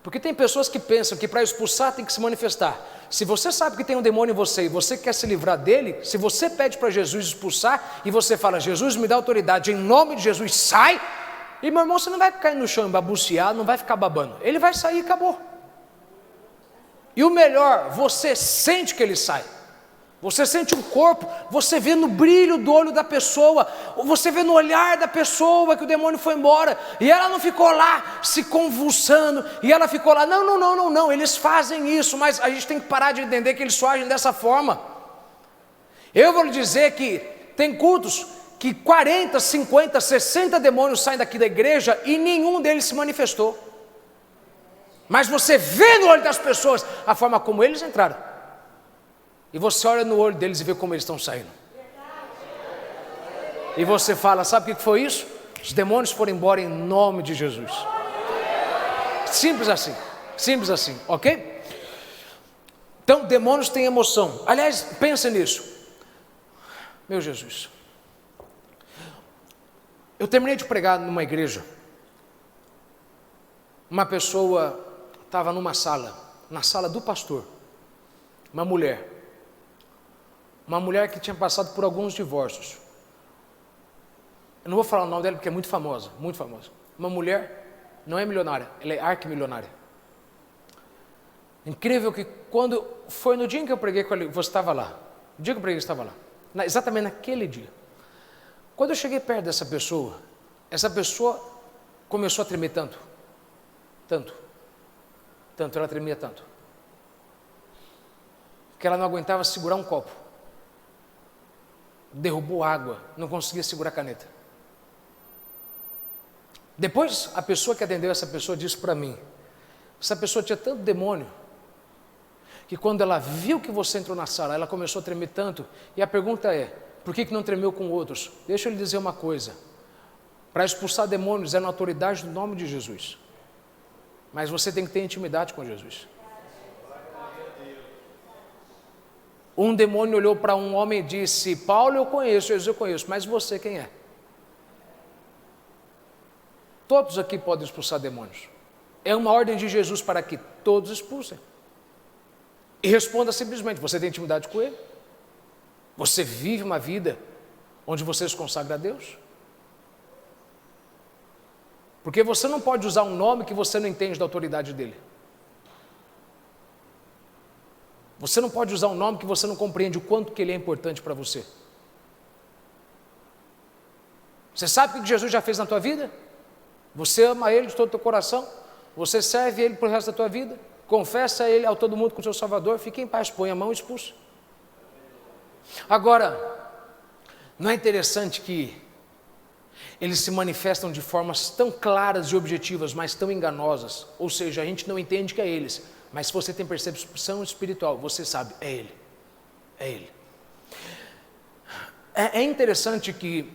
S1: Porque tem pessoas que pensam que para expulsar tem que se manifestar. Se você sabe que tem um demônio em você e você quer se livrar dele, se você pede para Jesus expulsar e você fala, Jesus me dá autoridade, em nome de Jesus, sai. E meu irmão, você não vai cair no chão e babucear, não vai ficar babando. Ele vai sair e acabou. E o melhor, você sente que ele sai. Você sente o corpo, você vê no brilho do olho da pessoa, você vê no olhar da pessoa que o demônio foi embora, e ela não ficou lá se convulsando, e ela ficou lá, não, eles fazem isso, mas a gente tem que parar de entender que eles só agem dessa forma. Eu vou lhe dizer que tem cultos que 40, 50, 60 demônios saem daqui da igreja e nenhum deles se manifestou. Mas você vê no olho das pessoas a forma como eles entraram. E você olha no olho deles e vê como eles estão saindo. E você fala, sabe o que foi isso? Os demônios foram embora em nome de Jesus. Simples assim, ok? Então, demônios têm emoção. Aliás, pensa nisso. Meu Jesus. Eu terminei de pregar numa igreja. Uma pessoa estava numa sala, na sala do pastor. Uma mulher que tinha passado por alguns divórcios. Eu não vou falar o nome dela porque é muito famosa. Uma mulher, não é milionária, ela é arquimilionária. Incrível que quando, foi no dia em que eu preguei com ela, você estava lá. No dia que eu preguei, você estava lá. Exatamente naquele dia. Quando eu cheguei perto dessa pessoa, essa pessoa começou a tremer tanto, ela tremia tanto, que ela não aguentava segurar um copo. Derrubou água, não conseguia segurar a caneta. Depois, a pessoa que atendeu essa pessoa disse para mim, essa pessoa tinha tanto demônio, que quando ela viu que você entrou na sala, ela começou a tremer tanto, e a pergunta é, por que não tremeu com outros? Deixa eu lhe dizer uma coisa, para expulsar demônios é na autoridade do nome de Jesus, mas você tem que ter intimidade com Jesus. Um demônio olhou para um homem e disse, Paulo eu conheço, Jesus eu conheço, mas você quem é? Todos aqui podem expulsar demônios. É uma ordem de Jesus para que todos expulsem. E responda simplesmente, você tem intimidade com Ele? Você vive uma vida onde você se consagra a Deus? Porque você não pode usar um nome que você não entende da autoridade dele. Você não pode usar um nome que você não compreende o quanto que ele é importante para você. Você sabe o que Jesus já fez na tua vida? Você ama Ele de todo o teu coração? Você serve Ele para o resto da tua vida? Confessa Ele ao todo mundo como seu Salvador? Fique em paz, põe a mão e expulsa. Agora, não é interessante que eles se manifestam de formas tão claras e objetivas, mas tão enganosas? Ou seja, a gente não entende que é eles. Mas se você tem percepção espiritual, você sabe, é Ele. É Ele. É interessante que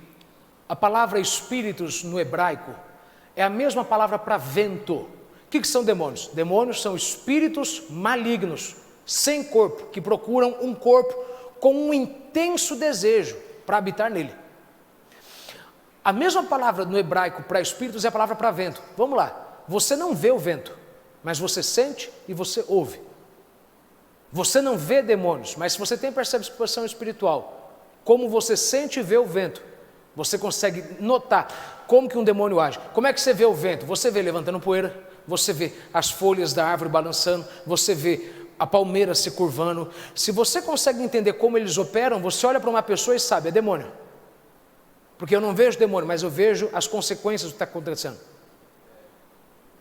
S1: a palavra espíritos no hebraico é a mesma palavra para vento. O que são demônios? Demônios são espíritos malignos, sem corpo, que procuram um corpo com um intenso desejo para habitar nele. A mesma palavra no hebraico para espíritos é a palavra para vento. Vamos lá, você não vê o vento, mas você sente e você ouve. Você não vê demônios, mas se você tem percepção espiritual, como você sente e vê o vento, você consegue notar como que um demônio age. Como é que você vê o vento? Você vê levantando poeira, você vê as folhas da árvore balançando, você vê a palmeira se curvando. Se você consegue entender como eles operam, você olha para uma pessoa e sabe, é demônio. Porque eu não vejo demônio, mas eu vejo as consequências do que está acontecendo.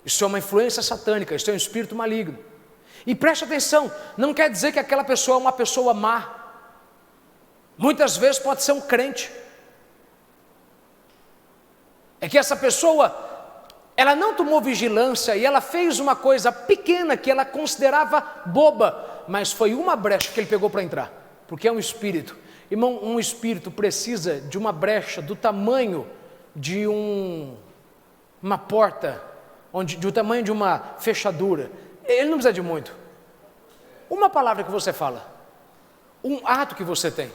S1: Isso é uma influência satânica, isso é um espírito maligno. E preste atenção, não quer dizer que aquela pessoa é uma pessoa má. Muitas vezes pode ser um crente. É que essa pessoa, ela não tomou vigilância e ela fez uma coisa pequena que ela considerava boba, mas foi uma brecha que ele pegou para entrar, porque é um espírito. Irmão, um espírito precisa de uma brecha do tamanho de uma porta, do tamanho de uma fechadura. Ele não precisa de muito. Uma palavra que você fala, um ato que você tem.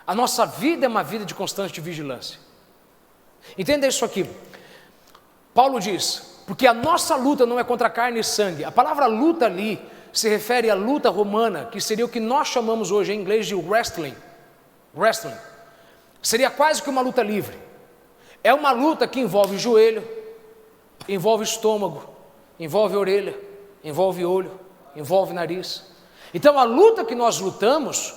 S1: A nossa vida é uma vida de constante vigilância. Entenda isso aqui. Paulo diz, porque a nossa luta não é contra carne e sangue. A palavra luta ali se refere à luta romana, que seria o que nós chamamos hoje em inglês de wrestling. Wrestling. Seria quase que uma luta livre. É uma luta que envolve joelho, envolve estômago, envolve orelha, envolve olho, envolve nariz. Então a luta que nós lutamos,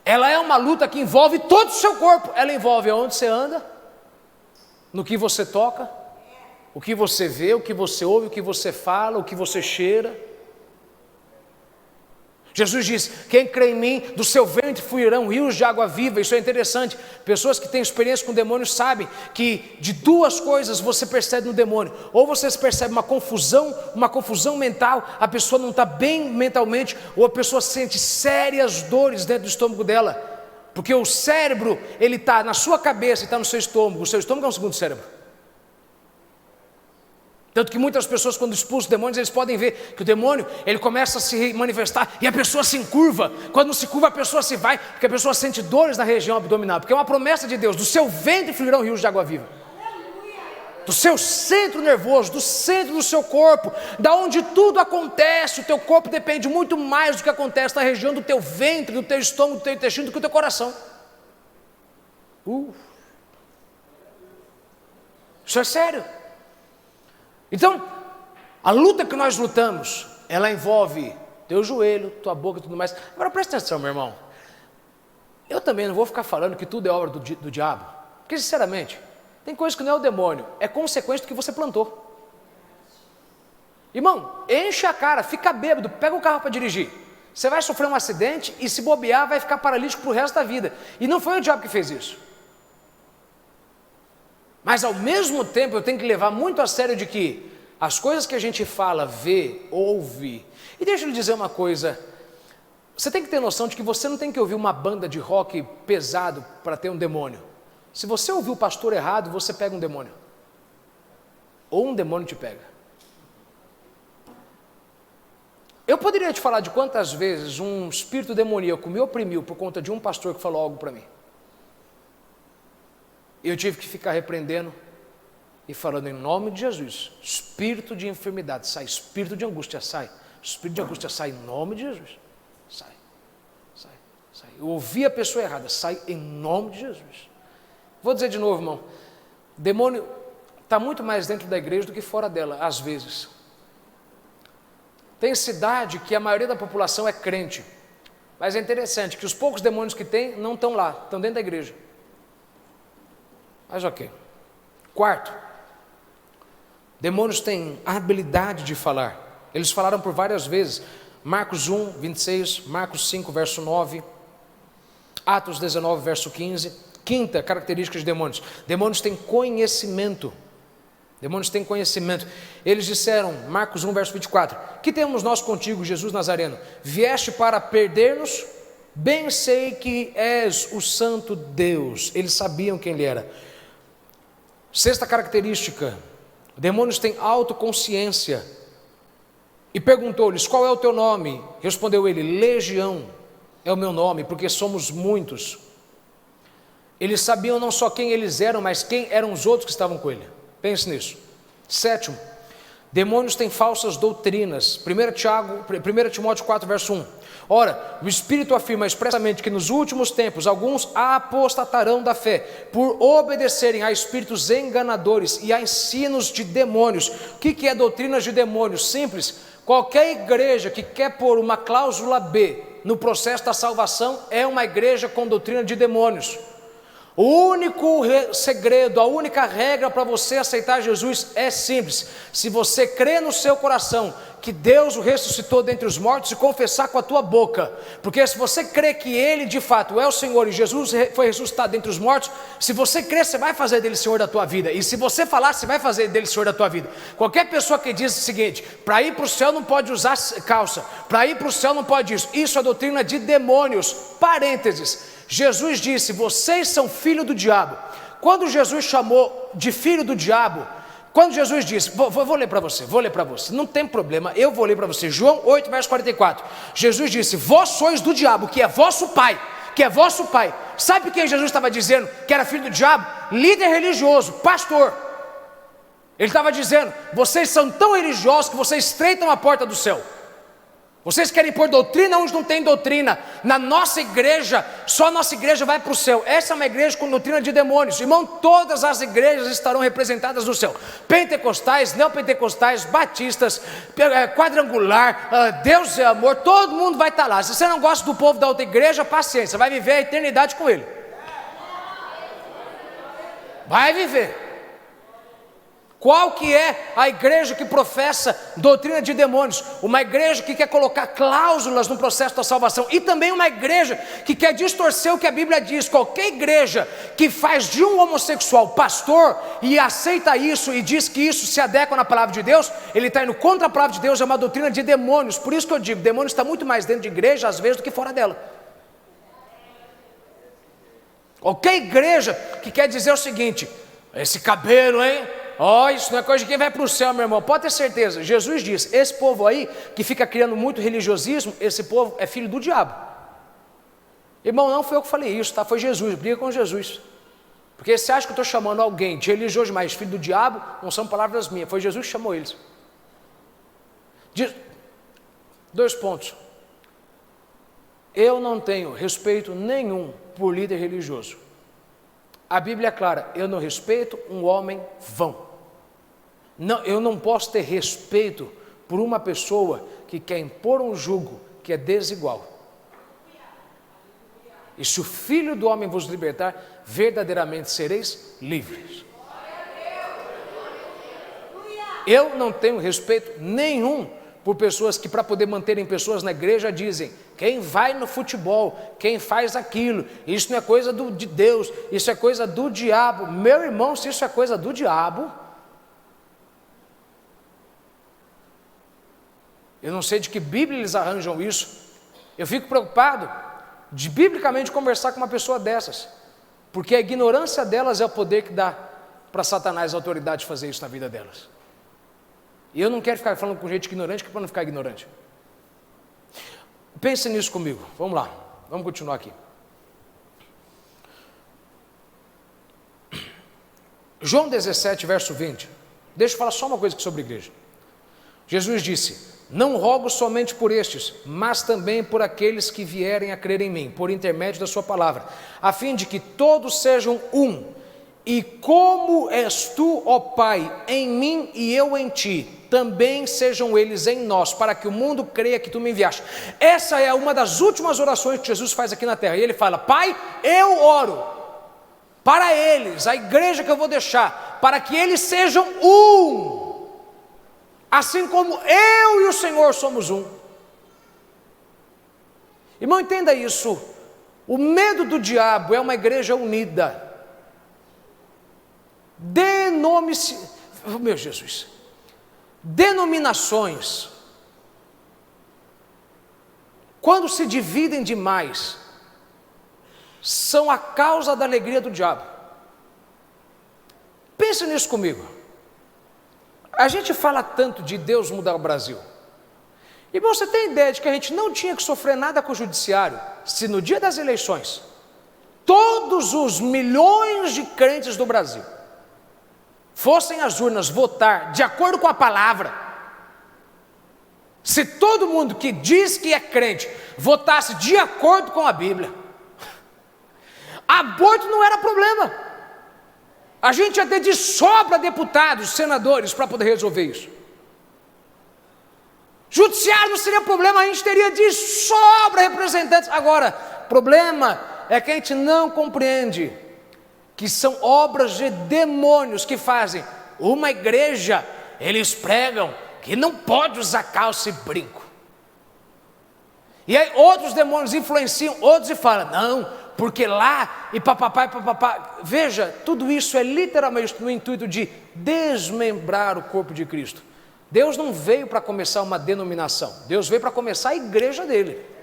S1: ela é uma luta que envolve todo o seu corpo. Ela envolve onde você anda, no que você toca, o que você vê, o que você ouve, o que você fala, o que você cheira. Jesus diz, quem crê em mim, do seu ventre fluirão rios de água viva. Isso é interessante. Pessoas que têm experiência com demônios sabem que de duas coisas você percebe no demônio. Ou você percebe uma confusão mental, a pessoa não está bem mentalmente, ou a pessoa sente sérias dores dentro do estômago dela. Porque o cérebro, ele está na sua cabeça e está no seu estômago. O seu estômago é um segundo cérebro. Tanto que muitas pessoas, quando expulsam demônios, eles podem ver que o demônio, ele começa a se manifestar e a pessoa se encurva. Quando não se curva, a pessoa se vai, porque a pessoa sente dores na região abdominal. Porque é uma promessa de Deus, do seu ventre fluirão rios de água viva. Do seu centro nervoso, do centro do seu corpo, da onde tudo acontece. O teu corpo depende muito mais do que acontece na região do teu ventre, do teu estômago, do teu intestino, do que o teu coração. Isso é sério. Então, a luta que nós lutamos, ela envolve teu joelho, tua boca e tudo mais. Agora presta atenção, meu irmão. Eu também não vou ficar falando que tudo é obra do diabo. Porque, sinceramente, tem coisa que não é o demônio, é consequência do que você plantou. Irmão, enche a cara, fica bêbado, pega o carro para dirigir. Você vai sofrer um acidente e, se bobear, vai ficar paralítico para o resto da vida. E não foi o diabo que fez isso. Mas ao mesmo tempo eu tenho que levar muito a sério de que as coisas que a gente fala, vê, ouve. E deixa eu lhe dizer uma coisa, você tem que ter noção de que você não tem que ouvir uma banda de rock pesado para ter um demônio. Se você ouvir o pastor errado, você pega um demônio. Ou um demônio te pega. Eu poderia te falar de quantas vezes um espírito demoníaco me oprimiu por conta de um pastor que falou algo para mim. Eu tive que ficar repreendendo e falando em nome de Jesus, espírito de enfermidade, sai, espírito de angústia, sai, espírito de angústia, sai, em nome de Jesus, sai, sai, sai. Eu ouvi a pessoa errada, sai em nome de Jesus. Vou dizer de novo, irmão, o demônio está muito mais dentro da igreja do que fora dela, às vezes. Tem cidade que a maioria da população é crente, mas é interessante que os poucos demônios que tem não estão lá, estão dentro da igreja. Mas ok. Quarto, demônios têm a habilidade de falar. Eles falaram por várias vezes. Marcos 1, 26, Marcos 5, verso 9, Atos 19, verso 15. Quinta característica de demônios. Demônios têm conhecimento. Demônios têm conhecimento. Eles disseram, Marcos 1, verso 24, que temos nós contigo, Jesus Nazareno? Vieste para perder-nos? Bem sei que és o santo Deus. Eles sabiam quem ele era. Sexta característica, demônios têm autoconsciência. E perguntou-lhes, qual é o teu nome? Respondeu ele, Legião é o meu nome, porque somos muitos. Eles sabiam não só quem eles eram, mas quem eram os outros que estavam com ele. Pense nisso. Sétimo, demônios têm falsas doutrinas. 1 Timóteo 4, verso 1. Ora, o Espírito afirma expressamente que nos últimos tempos alguns apostatarão da fé, por obedecerem a espíritos enganadores e a ensinos de demônios. O que é doutrinas de demônios? Simples. Qualquer igreja que quer pôr uma cláusula B no processo da salvação é uma igreja com doutrina de demônios. O único segredo, a única regra para você aceitar Jesus é simples. Se você crê no seu coração que Deus o ressuscitou dentre os mortos e confessar com a tua boca, porque se você crê que Ele de fato é o Senhor e Jesus foi ressuscitado dentre os mortos, se você crer, você vai fazer dele Senhor da tua vida, e se você falar, você vai fazer dele Senhor da tua vida. Qualquer pessoa que diz o seguinte: para ir para o céu não pode usar calça, para ir para o céu não pode isso é doutrina de demônios. Parênteses, Jesus disse: vocês são filho do diabo. Quando Jesus chamou de filho do diabo, quando Jesus disse, vou ler para você, não tem problema, eu vou ler para você, João 8, verso 44, Jesus disse: vós sois do diabo, que é vosso pai, sabe quem Jesus estava dizendo que era filho do diabo? Líder religioso, pastor. Ele estava dizendo: vocês são tão religiosos que vocês estreitam a porta do céu. Vocês querem pôr doutrina onde não tem doutrina. Na nossa igreja, só a nossa igreja vai para o céu. Essa é uma igreja com doutrina de demônios. Irmão, todas as igrejas estarão representadas no céu. Pentecostais, neopentecostais, batistas, quadrangular, Deus é amor, todo mundo vai estar lá. Se você não gosta do povo da outra igreja, paciência, vai viver a eternidade com ele. Vai viver. Qual que é a igreja que professa doutrina de demônios? Uma igreja que quer colocar cláusulas no processo da salvação, e também uma igreja que quer distorcer o que a Bíblia diz. Qualquer igreja que faz de um homossexual pastor e aceita isso e diz que isso se adequa na palavra de Deus, ele está indo contra a palavra de Deus, é uma doutrina de demônios. Por isso que eu digo, demônio está muito mais dentro de igreja às vezes do que fora dela. Qualquer igreja que quer dizer o seguinte: esse cabelo, hein? Isso não é coisa de quem vai para o céu, meu irmão. Pode ter certeza, Jesus diz: esse povo aí que fica criando muito religiosismo, esse povo é filho do diabo. Irmão, não foi eu que falei isso, tá? Foi Jesus, briga com Jesus. Porque você acha que eu estou chamando alguém de religioso demais, filho do diabo? Não são palavras minhas, foi Jesus que chamou eles. Dois pontos. Eu não tenho respeito nenhum por líder religioso. A Bíblia é clara: eu não respeito um homem vão. Não, eu não posso ter respeito por uma pessoa que quer impor um jugo que é desigual. E se o Filho do homem vos libertar, verdadeiramente sereis livres. Eu não tenho respeito nenhum por pessoas que, para poder manterem pessoas na igreja, dizem: quem vai no futebol, quem faz aquilo, isso não é coisa de Deus, isso é coisa do diabo. Meu irmão, se isso é coisa do diabo, eu não sei de que Bíblia eles arranjam isso. Eu fico preocupado de biblicamente conversar com uma pessoa dessas, porque a ignorância delas é o poder que dá para Satanás a autoridade de fazer isso na vida delas. E eu não quero ficar falando com gente ignorante, que é para não ficar ignorante. Pense nisso comigo, vamos lá, vamos continuar aqui. João 17, verso 20. Deixa eu falar só uma coisa aqui sobre a igreja. Jesus disse: não rogo somente por estes, mas também por aqueles que vierem a crer em mim, por intermédio da sua palavra, a fim de que todos sejam um. E como és tu, ó Pai, em mim e eu em ti, também sejam eles em nós, para que o mundo creia que tu me enviaste. Essa é uma das últimas orações que Jesus faz aqui na terra. E ele fala: Pai, eu oro para eles, a igreja que eu vou deixar, para que eles sejam um, assim como eu e o Senhor somos um. Irmão, entenda isso. O medo do diabo é uma igreja unida. Meu Jesus, denominações, quando se dividem demais, são a causa da alegria do diabo. Pense nisso comigo. A gente fala tanto de Deus mudar o Brasil. E bom, você tem ideia de que a gente não tinha que sofrer nada com o judiciário se no dia das eleições todos os milhões de crentes do Brasil fossem às urnas votar de acordo com a palavra? Se todo mundo que diz que é crente votasse de acordo com a Bíblia, aborto não era problema. A gente ia ter de sobra deputados, senadores para poder resolver isso. Judiciário não seria problema, a gente teria de sobra representantes. Agora, problema é que a gente não compreende que são obras de demônios que fazem uma igreja. Eles pregam que não pode usar calça e brinco. E aí outros demônios influenciam outros e falam, não, porque lá e papapá e papapá. Veja, tudo isso é literalmente no intuito de desmembrar o corpo de Cristo. Deus não veio para começar uma denominação, Deus veio para começar a igreja dele.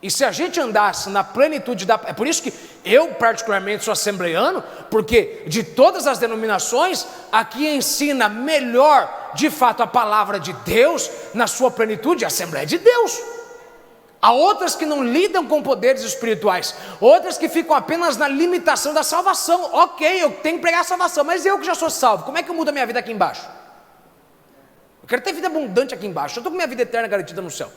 S1: E se a gente andasse na plenitude da... É por isso que eu particularmente sou assembleiano, porque de todas as denominações, aqui ensina melhor, de fato, a palavra de Deus, na sua plenitude, a Assembleia de Deus. Há outras que não lidam com poderes espirituais, outras que ficam apenas na limitação da salvação. Ok, eu tenho que pregar a salvação, mas eu que já sou salvo, como é que eu mudo a minha vida aqui embaixo? Eu quero ter vida abundante aqui embaixo, eu estou com minha vida eterna garantida no céu.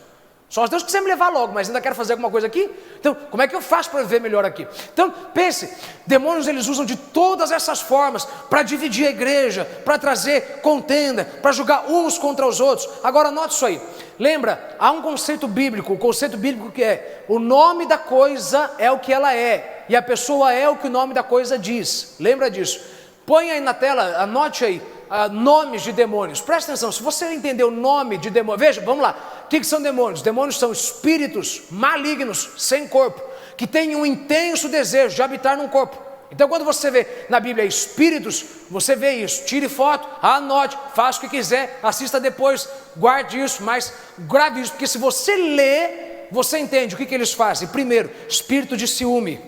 S1: Só se Deus quiser me levar logo, mas ainda quero fazer alguma coisa aqui. Então, como é que eu faço para viver melhor aqui? Então, pense, demônios eles usam de todas essas formas para dividir a igreja, para trazer contenda, para julgar uns contra os outros. Agora, note isso aí. Lembra, há um conceito bíblico, o conceito bíblico que é, o nome da coisa é o que ela é, e a pessoa é o que o nome da coisa diz. Lembra disso? Põe aí na tela, anote aí. Nomes de demônios, presta atenção, se você entender o nome de demônio, veja, vamos lá, o que são demônios? Demônios são espíritos malignos, sem corpo, que têm um intenso desejo de habitar num corpo. Então quando você vê na Bíblia espíritos, você vê isso, tire foto, anote, faça o que quiser, assista depois, guarde isso, mas grave isso, porque se você lê, você entende o que eles fazem. Primeiro, espírito de ciúme,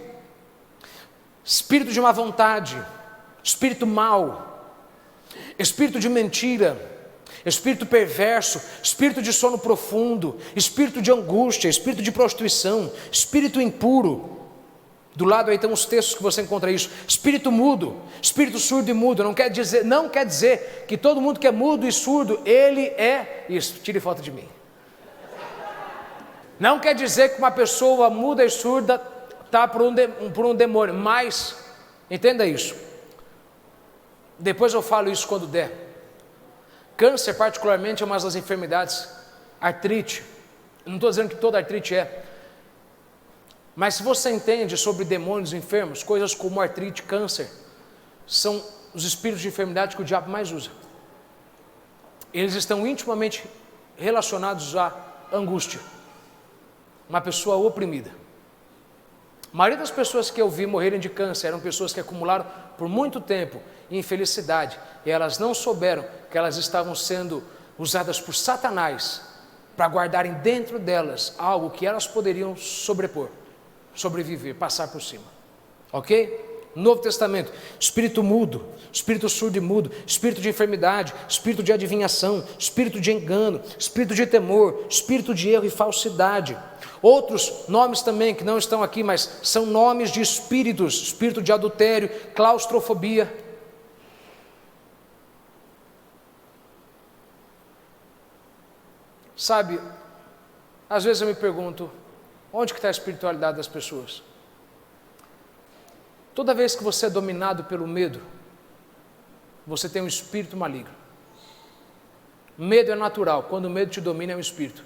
S1: espírito de má vontade, espírito mau, espírito de mentira, espírito perverso, espírito de sono profundo, espírito de angústia, espírito de prostituição, espírito impuro. Do lado aí tem uns textos que você encontra isso. Espírito mudo, espírito surdo e mudo. Não quer dizer que todo mundo que é mudo e surdo, ele é isso. Tire foto de mim. Não quer dizer que uma pessoa muda e surda está por um demônio, mas entenda isso. Depois eu falo isso quando der. Câncer particularmente é uma das enfermidades. Artrite, eu não estou dizendo que toda artrite é, mas se você entende sobre demônios enfermos, coisas como artrite, câncer, são os espíritos de enfermidade que o diabo mais usa. Eles estão intimamente relacionados à angústia, uma pessoa oprimida. A maioria das pessoas que eu vi morrerem de câncer eram pessoas que acumularam por muito tempo infelicidade, e elas não souberam que elas estavam sendo usadas por Satanás para guardarem dentro delas algo que elas poderiam sobreviver, passar por cima. Ok? Novo Testamento, espírito mudo, espírito surdo e mudo, espírito de enfermidade, espírito de adivinhação, espírito de engano, espírito de temor, espírito de erro e falsidade. Outros nomes também que não estão aqui, mas são nomes de espíritos, espírito de adultério, claustrofobia. Sabe, às vezes eu me pergunto, onde que está a espiritualidade das pessoas? Toda vez que você é dominado pelo medo, você tem um espírito maligno. Medo é natural, quando o medo te domina é um espírito.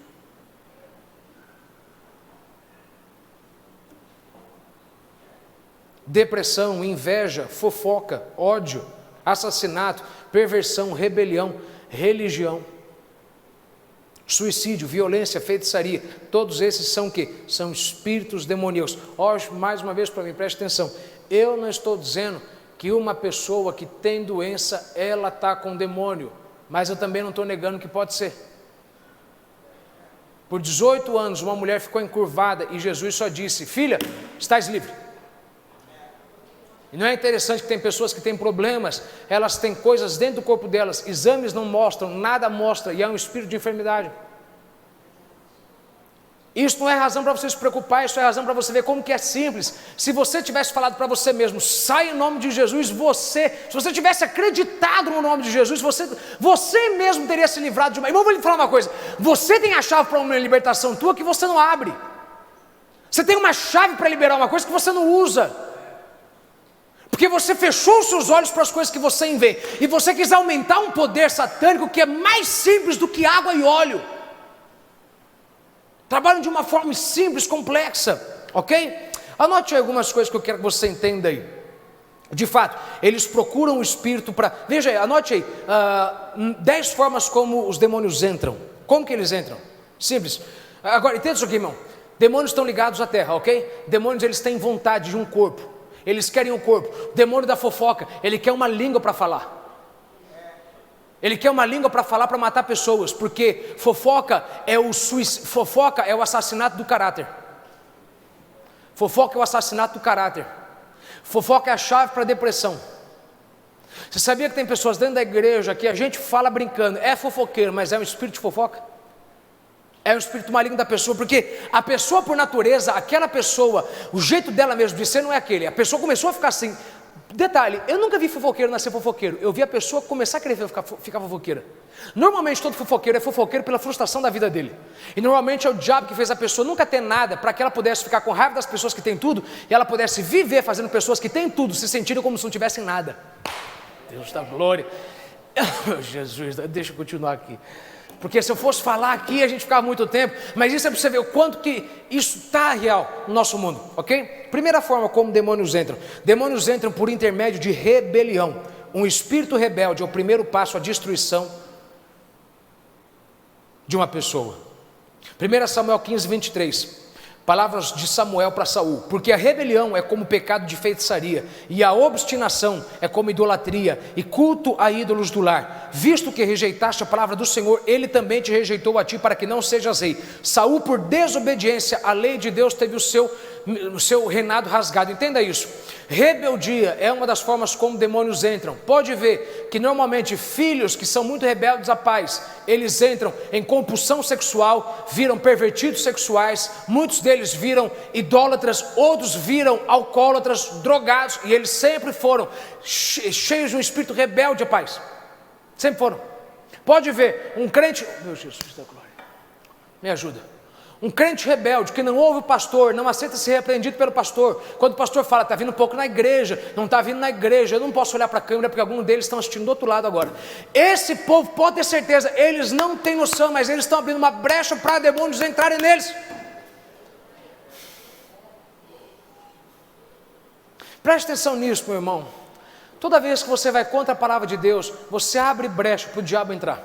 S1: Depressão, inveja, fofoca, ódio, assassinato, perversão, rebelião, religião, suicídio, violência, feitiçaria, todos esses são o quê? São espíritos demoníacos. Hoje, mais uma vez para mim, preste atenção, eu não estou dizendo que uma pessoa que tem doença, ela está com demônio, mas eu também não estou negando que pode ser. Por 18 anos, uma mulher ficou encurvada e Jesus só disse, filha, estás livre. E não é interessante que tem pessoas que têm problemas, elas têm coisas dentro do corpo delas, exames não mostram, nada mostra, e é um espírito de enfermidade. Isso não é razão para você se preocupar, isso é razão para você ver como que é simples. Se você tivesse falado para você mesmo, sai em nome de Jesus, se você tivesse acreditado no nome de Jesus, você mesmo teria se livrado de uma... Irmão, vou lhe falar uma coisa, você tem a chave para uma libertação tua que você não abre. Você tem uma chave para liberar uma coisa que você não usa. Porque você fechou os seus olhos para as coisas que você vê, e você quis aumentar um poder satânico que é mais simples do que água e óleo. Trabalham de uma forma simples, complexa, ok? Anote aí algumas coisas que eu quero que você entenda aí. De fato, eles procuram o Espírito para... Veja aí, anote aí, 10 formas como os demônios entram. Como que eles entram? Simples. Agora, entenda isso aqui, irmão. Demônios estão ligados à terra, ok? Demônios, eles têm vontade de um corpo. Eles querem um corpo. O demônio da fofoca, ele quer uma língua para falar. Ele quer uma língua para falar, para matar pessoas. Porque fofoca é o assassinato do caráter. Fofoca é o assassinato do caráter. Fofoca é a chave para a depressão. Você sabia que tem pessoas dentro da igreja que a gente fala brincando, é fofoqueiro, mas é um espírito de fofoca? É um espírito maligno da pessoa, porque a pessoa por natureza, aquela pessoa, o jeito dela mesmo de ser não é aquele. A pessoa começou a ficar assim. Detalhe, eu nunca vi fofoqueiro nascer fofoqueiro. Eu vi a pessoa começar a querer ficar fofoqueira. Normalmente todo fofoqueiro é fofoqueiro pela frustração da vida dele. E normalmente é o diabo que fez a pessoa nunca ter nada, para que ela pudesse ficar com raiva das pessoas que têm tudo, e ela pudesse viver fazendo pessoas que têm tudo se sentirem como se não tivessem nada. Deus da glória. Jesus, deixa eu continuar aqui. Porque se eu fosse falar aqui, a gente ficava muito tempo. Mas isso é para você ver o quanto que isso está real no nosso mundo, ok? Primeira forma como demônios entram. Demônios entram por intermédio de rebelião. Um espírito rebelde é o primeiro passo à destruição de uma pessoa. 1 Samuel 15, 23. Palavras de Samuel para Saul. Porque a rebelião é como pecado de feitiçaria, e a obstinação é como idolatria e culto a ídolos do lar. Visto que rejeitaste a palavra do Senhor, ele também te rejeitou a ti, para que não sejas rei. Saul, por desobediência à lei de Deus, teve o seu reinado rasgado. Entenda isso. Rebeldia é uma das formas como demônios entram. Pode ver que normalmente filhos que são muito rebeldes a pais, eles entram em compulsão sexual, viram pervertidos sexuais, muitos deles viram idólatras, outros viram alcoólatras, drogados, e eles sempre foram cheios de um espírito rebelde a pais. Sempre foram. Pode ver um crente, meu Jesus da glória, me ajuda. Um crente rebelde, que não ouve o pastor, não aceita ser repreendido pelo pastor. Quando o pastor fala, está vindo um pouco na igreja, não está vindo na igreja, eu não posso olhar para a câmera, porque alguns deles estão assistindo do outro lado agora. Esse povo, pode ter certeza, eles não têm noção, mas eles estão abrindo uma brecha para demônios entrarem neles. Preste atenção nisso, meu irmão. Toda vez que você vai contra a palavra de Deus, você abre brecha para o diabo entrar.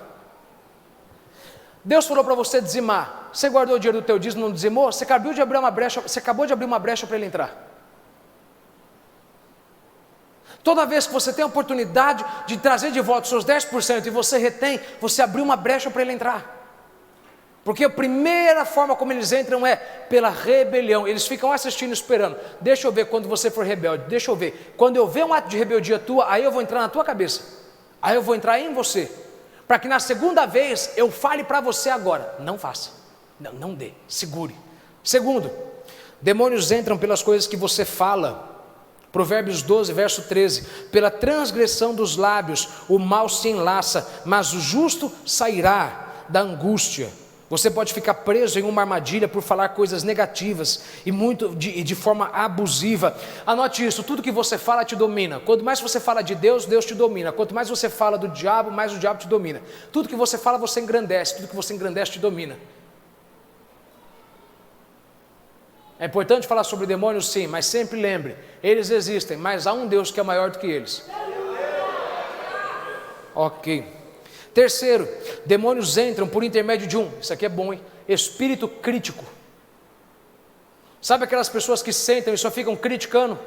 S1: Deus falou para você dizimar. Você guardou o dinheiro do teu dízimo, não dizimou? Você acabou de abrir uma brecha para ele entrar. Toda vez que você tem a oportunidade de trazer de volta os seus 10% e você retém, você abriu uma brecha para ele entrar. Porque a primeira forma como eles entram é pela rebelião. Eles ficam assistindo, esperando. Deixa eu ver quando você for rebelde. Deixa eu ver. Quando eu ver um ato de rebeldia tua, aí eu vou entrar na tua cabeça. Aí eu vou entrar em você. Para que na segunda vez eu fale para você agora. Não faça. Não dê. Segure. Segundo, demônios entram pelas coisas que você fala. Provérbios 12, verso 13. Pela transgressão dos lábios o mal se enlaça, mas o justo sairá da angústia. Você pode ficar preso em uma armadilha por falar coisas negativas e de forma abusiva. Anote isso, tudo que você fala te domina. Quanto mais você fala de Deus, Deus te domina. Quanto mais você fala do diabo, mais o diabo te domina. Tudo que você fala, você engrandece. Tudo que você engrandece te domina. É importante falar sobre demônios, sim, mas sempre lembre, eles existem, mas há um Deus que é maior do que eles. Ok. Terceiro, demônios entram por intermédio de isso aqui é bom, hein? Espírito crítico. Sabe aquelas pessoas que sentam e só ficam criticando?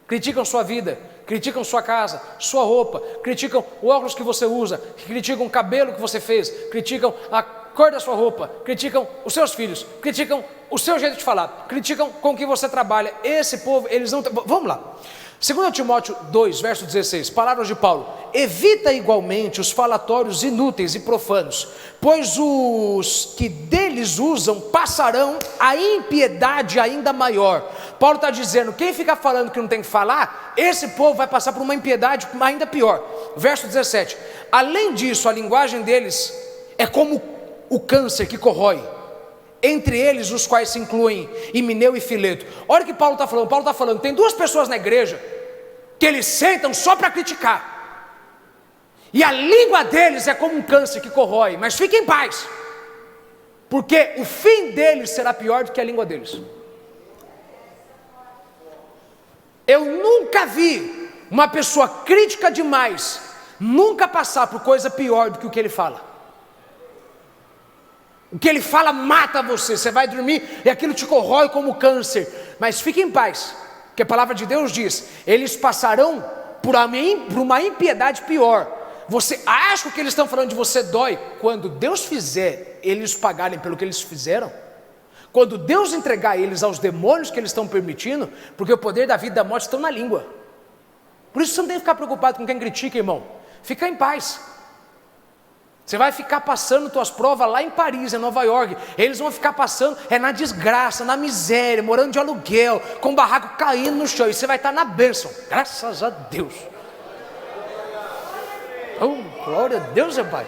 S1: Criticam sua vida, criticam sua casa, sua roupa, criticam o óculos que você usa, criticam o cabelo que você fez, criticam a cor da sua roupa, criticam os seus filhos, criticam o seu jeito de falar, criticam com que você trabalha. Esse povo, eles não... Vamos lá. 2 Timóteo 2, verso 16, palavras de Paulo. Evita igualmente os falatórios inúteis e profanos, pois os que deles usam passarão a impiedade ainda maior. Paulo está dizendo, quem fica falando que não tem que falar, esse povo vai passar por uma impiedade ainda pior. Verso 17, além disso, a linguagem deles é como o câncer que corrói, entre eles os quais se incluem Himeneu e Fileto. Olha o que Paulo está falando, tem duas pessoas na igreja que eles sentam só para criticar, e a língua deles é como um câncer que corrói, mas fiquem em paz, porque o fim deles será pior do que a língua deles. Eu nunca vi uma pessoa crítica demais nunca passar por coisa pior do que o que ele fala. O que ele fala mata você, você vai dormir e aquilo te corrói como câncer. Mas fique em paz, que a palavra de Deus diz: eles passarão por uma impiedade pior. Você acha que o que eles estão falando de você dói? Quando Deus fizer eles pagarem pelo que eles fizeram, quando Deus entregar eles aos demônios que eles estão permitindo, porque o poder da vida e da morte estão na língua. Por isso você não tem que ficar preocupado com quem critica, irmão. Fica em paz. Você vai ficar passando tuas provas lá em Paris, em Nova York. Eles vão ficar passando na desgraça, na miséria, morando de aluguel, com o barraco caindo no chão. E você vai estar na bênção. Graças a Deus. Oh, glória a Deus, meu pai.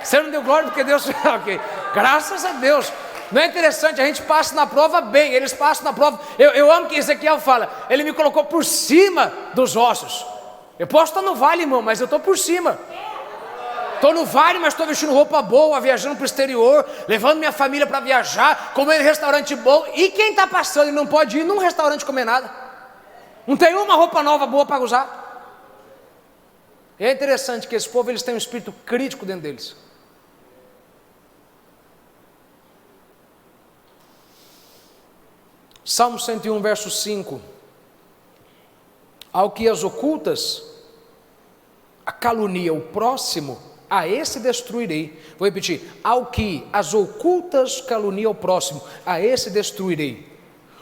S1: Você não deu glória porque Deus... ok. Graças a Deus. Não é interessante? A gente passa na prova bem. Eles passam na prova. Eu amo que Ezequiel fala. Ele me colocou por cima dos ossos. Eu posso estar no vale, irmão, mas eu estou por cima. Estou no vale, mas estou vestindo roupa boa, viajando para o exterior, levando minha família para viajar, comendo em restaurante bom. E quem está passando e não pode ir num restaurante comer nada? Não tem uma roupa nova boa para usar? E é interessante que esse povo, eles têm um espírito crítico dentro deles. Salmo 101, verso 5. Ao que as ocultas, a calunia o próximo, a esse destruirei. Vou repetir: ao que as ocultas calunia o próximo, a esse destruirei.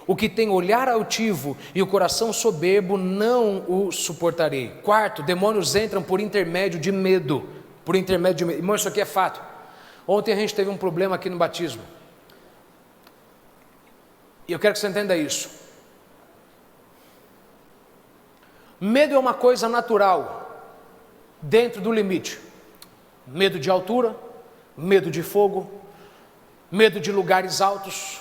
S1: O que tem olhar altivo e o coração soberbo, não o suportarei. Quarto, demônios entram por intermédio de medo. Por intermédio de medo. Irmão, isso aqui é fato. Ontem a gente teve um problema aqui no batismo. E eu quero que você entenda isso. Medo é uma coisa natural, dentro do limite. Medo de altura, medo de fogo, medo de lugares altos.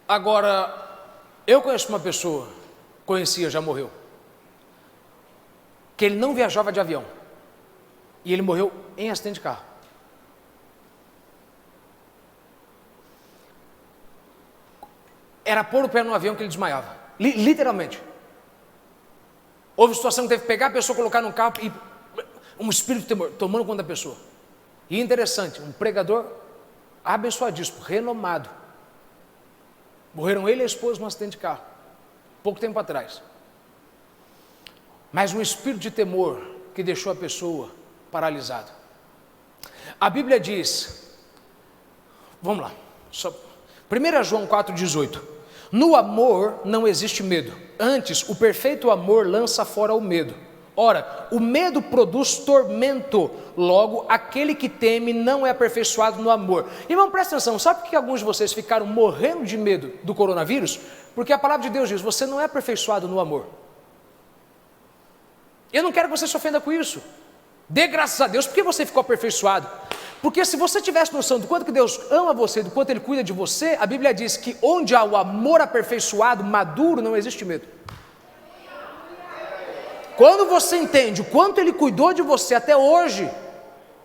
S1: Agora, eu conheço uma pessoa, conhecia, já morreu, que ele não viajava de avião, e ele morreu em acidente de carro. Era pôr o pé no avião que ele desmaiava, literalmente. Houve situação que teve que pegar a pessoa, colocar no carro e um espírito de temor tomando conta da pessoa. E interessante, um pregador abençoadíssimo, renomado. Morreram ele e a esposa num acidente de carro, pouco tempo atrás. Mas um espírito de temor que deixou a pessoa paralisada. A Bíblia diz, vamos lá, 1 João 4,18: no amor não existe medo, antes o perfeito amor lança fora o medo. Ora, o medo produz tormento, logo aquele que teme não é aperfeiçoado no amor. Irmão, presta atenção, sabe por que alguns de vocês ficaram morrendo de medo do coronavírus? Porque a palavra de Deus diz: você não é aperfeiçoado no amor. Eu não quero que você se ofenda com isso. Dê graças a Deus porque você ficou aperfeiçoado. Porque se você tivesse noção do quanto que Deus ama você, do quanto Ele cuida de você, a Bíblia diz que onde há o amor aperfeiçoado, maduro, não existe medo. Quando você entende o quanto Ele cuidou de você até hoje,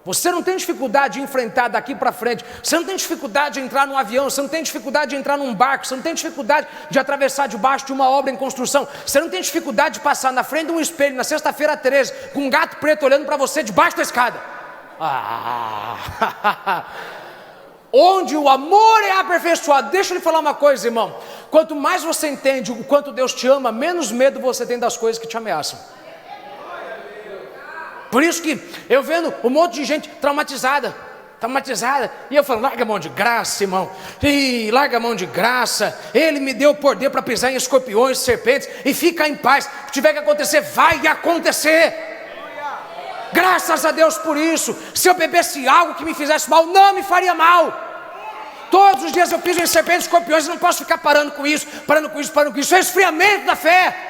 S1: você não tem dificuldade de enfrentar daqui para frente, você não tem dificuldade de entrar num avião, você não tem dificuldade de entrar num barco, você não tem dificuldade de atravessar debaixo de uma obra em construção, você não tem dificuldade de passar na frente de um espelho na sexta-feira 13, com um gato preto olhando para você debaixo da escada. Onde o amor é aperfeiçoado. Deixa eu lhe falar uma coisa, irmão, quanto mais você entende o quanto Deus te ama, menos medo você tem das coisas que te ameaçam. Por isso que eu vendo um monte de gente traumatizada, e eu falo: larga a mão de graça, irmão, larga a mão de graça, Ele me deu o poder para pisar em escorpiões, serpentes, e fica em paz, o que tiver que acontecer, vai acontecer, graças a Deus por isso. Se eu bebesse algo que me fizesse mal, não me faria mal. Todos os dias eu piso em serpentes, escorpiões, e não posso ficar parando com isso, isso é esfriamento da fé.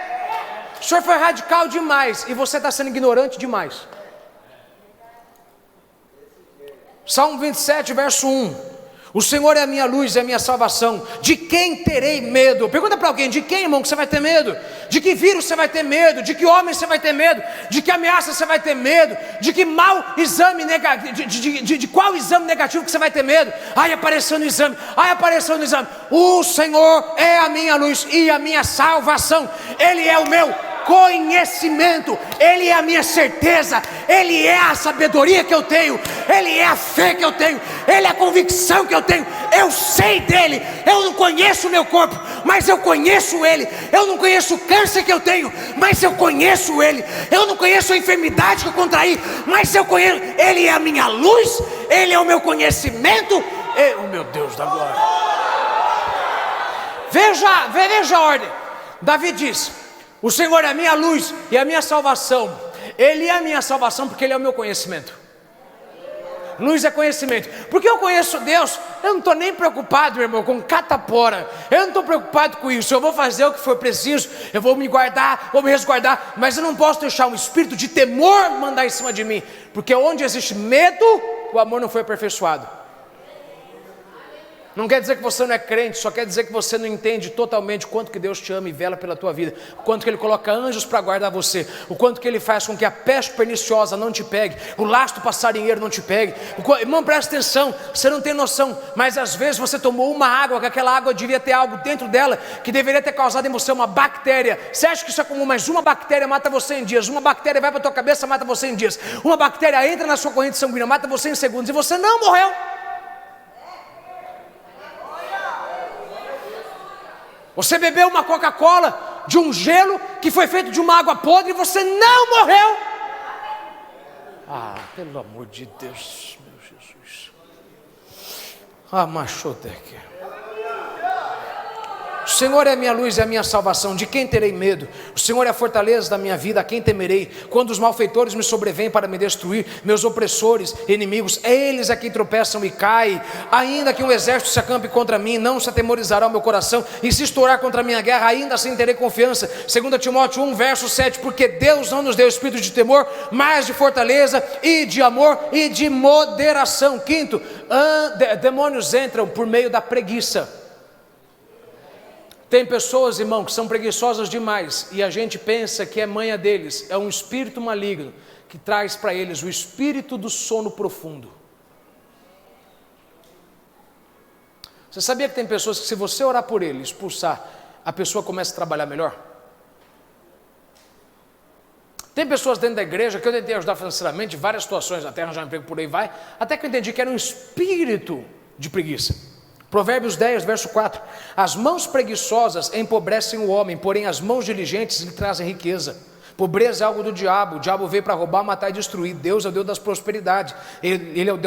S1: O senhor foi radical demais e você está sendo ignorante demais. Salmo 27, verso 1: o Senhor é a minha luz e a minha salvação, de quem terei medo? Pergunta para alguém: de quem, irmão, que você vai ter medo? De que vírus você vai ter medo? De que homem você vai ter medo? De que ameaça você vai ter medo? De que mau exame negativo, de qual exame negativo que você vai ter medo? Apareceu no exame, o Senhor é a minha luz e a minha salvação, Ele é o meu conhecimento, Ele é a minha certeza, Ele é a sabedoria que eu tenho, Ele é a fé que eu tenho, Ele é a convicção que eu tenho. Eu sei dEle. Eu não conheço o meu corpo, mas eu conheço Ele. Eu não conheço o câncer que eu tenho, mas eu conheço Ele. Eu não conheço a enfermidade que eu contraí, mas eu conheço. Ele é a minha luz, Ele é o meu conhecimento. Oh meu Deus da glória. Veja a ordem. Davi diz: o Senhor é a minha luz e a minha salvação. Ele é a minha salvação porque Ele é o meu conhecimento. Luz é conhecimento. Porque eu conheço Deus, eu não estou nem preocupado, meu irmão, com catapora. Eu não estou preocupado com isso. Eu vou fazer o que for preciso, eu vou me guardar, vou me resguardar, mas eu não posso deixar um espírito de temor mandar em cima de mim, porque onde existe medo, o amor não foi aperfeiçoado. Não quer dizer que você não é crente, só quer dizer que você não entende totalmente o quanto que Deus te ama e vela pela tua vida, o quanto que Ele coloca anjos para guardar você, o quanto que Ele faz com que a peste perniciosa não te pegue, o laço passarinheiro não te pegue. Irmão, presta atenção, você não tem noção, mas às vezes você tomou uma água, que aquela água devia ter algo dentro dela, que deveria ter causado em você uma bactéria. Você acha que isso é comum, mas uma bactéria mata você em dias, uma bactéria vai para a tua cabeça, mata você em dias, uma bactéria entra na sua corrente sanguínea, mata você em segundos, e você não morreu. Você bebeu uma Coca-Cola de um gelo que foi feito de uma água podre e você não morreu. Ah, pelo amor de Deus, meu Jesus. Ah, machoteque. O Senhor é a minha luz e a minha salvação, de quem terei medo? O Senhor é a fortaleza da minha vida, a quem temerei? Quando os malfeitores me sobrevêm para me destruir, meus opressores, inimigos, eles é quem tropeçam e caem. Ainda que um exército se acampe contra mim, não se atemorizará o meu coração, e se estourar contra a minha guerra, ainda assim terei confiança. 2 Timóteo 1, verso 7, porque Deus não nos deu espírito de temor, mas de fortaleza e de amor e de moderação. Quinto, demônios entram por meio da preguiça. Tem pessoas, irmão, que são preguiçosas demais, e a gente pensa que é manha deles, é um espírito maligno, que traz para eles o espírito do sono profundo. Você sabia que tem pessoas que, se você orar por ele, expulsar, a pessoa começa a trabalhar melhor? Tem pessoas dentro da igreja que eu tentei ajudar financeiramente, em várias situações, até arranjar emprego por aí vai, até que eu entendi que era um espírito de preguiça. Provérbios 10, verso 4, as mãos preguiçosas empobrecem o homem, porém as mãos diligentes lhe trazem riqueza. Pobreza é algo do diabo, o diabo veio para roubar, matar e destruir. Deus é o Deus das prosperidades, Ele é o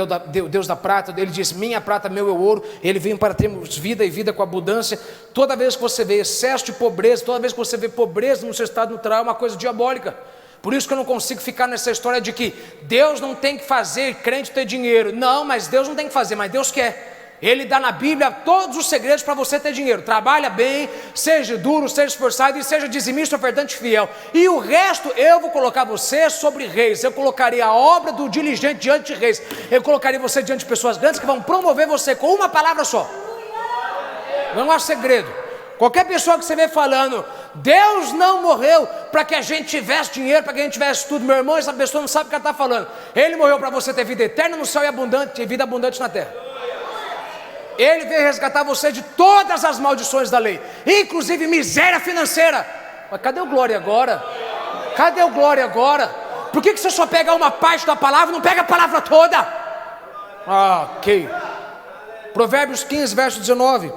S1: Deus da prata. Ele diz, minha prata, meu é o ouro. Ele veio para termos vida e vida com abundância. Toda vez que você vê excesso de pobreza, toda vez que você vê pobreza no seu estado natural, é uma coisa diabólica. Por isso que eu não consigo ficar nessa história de que Deus não tem que fazer crente ter dinheiro. Não, mas Deus não tem que fazer, mas Deus quer. Ele dá na Bíblia todos os segredos para você ter dinheiro. Trabalha bem, seja duro, seja esforçado e seja dizimista, ofertante fiel. E o resto eu vou colocar você sobre reis. Eu colocarei a obra do diligente diante de reis. Eu colocarei você diante de pessoas grandes que vão promover você com uma palavra só. Não há segredo. Qualquer pessoa que você vê falando, Deus não morreu para que a gente tivesse dinheiro, para que a gente tivesse tudo. Meu irmão, essa pessoa não sabe o que ela está falando. Ele morreu para você ter vida eterna no céu e abundante, e vida abundante na terra. Ele veio resgatar você de todas as maldições da lei, inclusive miséria financeira. Mas cadê o glória agora? Cadê o glória agora? Por que você só pega uma parte da palavra, não pega a palavra toda? Ok. Provérbios 15, verso 19.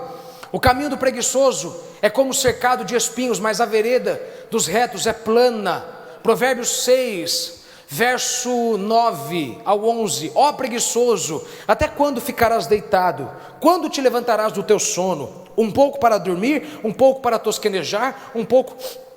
S1: O caminho do preguiçoso é como cercado de espinhos, mas a vereda dos retos é plana. Provérbios 6, verso 9 ao 11, ó preguiçoso, até quando ficarás deitado? Quando te levantarás do teu sono? Um pouco para dormir, um pouco para tosquenejar, um pouco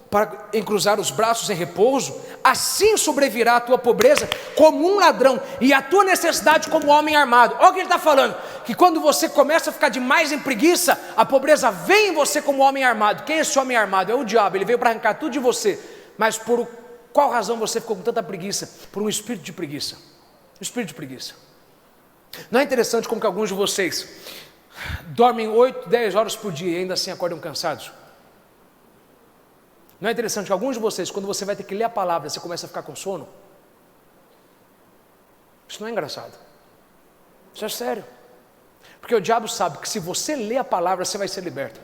S1: para encruzar os braços em repouso? Assim sobrevirá a tua pobreza como um ladrão, e a tua necessidade como homem armado. Olha o que ele está falando, que quando você começa a ficar demais em preguiça, a pobreza vem em você como homem armado. Quem é esse homem armado? É o diabo. Ele veio para arrancar tudo de você, mas por qual razão você ficou com tanta preguiça? Por um espírito de preguiça. Um espírito de preguiça. Não é interessante como que alguns de vocês dormem 8, 10 horas por dia e ainda assim acordam cansados? Não é interessante que alguns de vocês, quando você vai ter que ler a palavra, você começa a ficar com sono? Isso não é engraçado. Isso é sério. Porque o diabo sabe que se você ler a palavra, você vai ser liberto.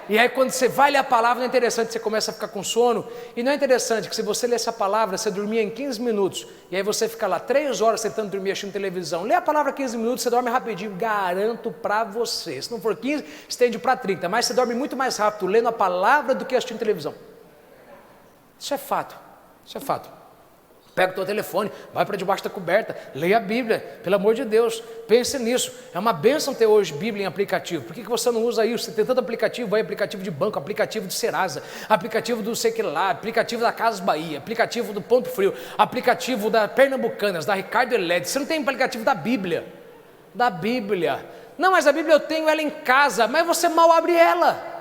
S1: E aí quando você vai ler a palavra, não é interessante, você começa a ficar com sono. E não é interessante que se você ler essa palavra, você dormia em 15 minutos. E aí você fica lá 3 horas tentando dormir assistindo televisão. Lê a palavra 15 minutos, você dorme rapidinho. Garanto para você. Se não for 15, estende para 30. Mas você dorme muito mais rápido lendo a palavra do que assistindo televisão. Isso é fato. Isso é fato. Pega o teu telefone, vai para debaixo da coberta, leia a Bíblia, pelo amor de Deus, pense nisso. É uma bênção ter hoje Bíblia em aplicativo. Por que você não usa isso? Você tem tanto aplicativo, vai aplicativo de banco, aplicativo de Serasa, aplicativo do sei que lá, aplicativo da Casas Bahia, aplicativo do Ponto Frio, aplicativo da Pernambucanas, da Ricardo Elétrico. Você não tem aplicativo da Bíblia? Da Bíblia. Não, mas a Bíblia eu tenho ela em casa, mas você mal abre ela.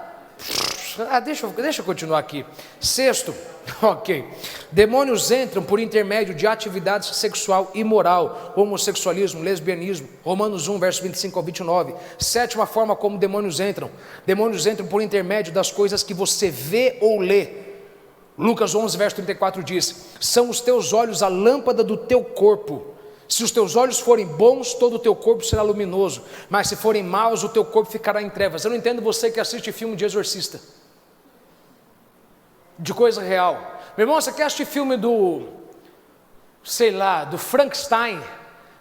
S1: Deixa eu continuar aqui. Sexto, ok. Demônios entram por intermédio de atividades sexual imoral, homossexualismo, lesbianismo. Romanos 1, verso 25 ao 29. Sétima forma como demônios entram. Demônios entram por intermédio das coisas que você vê ou lê. Lucas 11, verso 34 diz: são os teus olhos a lâmpada do teu corpo. Se os teus olhos forem bons, todo o teu corpo será luminoso. Mas se forem maus, o teu corpo ficará em trevas. Eu não entendo você que assiste filme de exorcista, de coisa real. Meu irmão, você quer assistir filme do Frankenstein?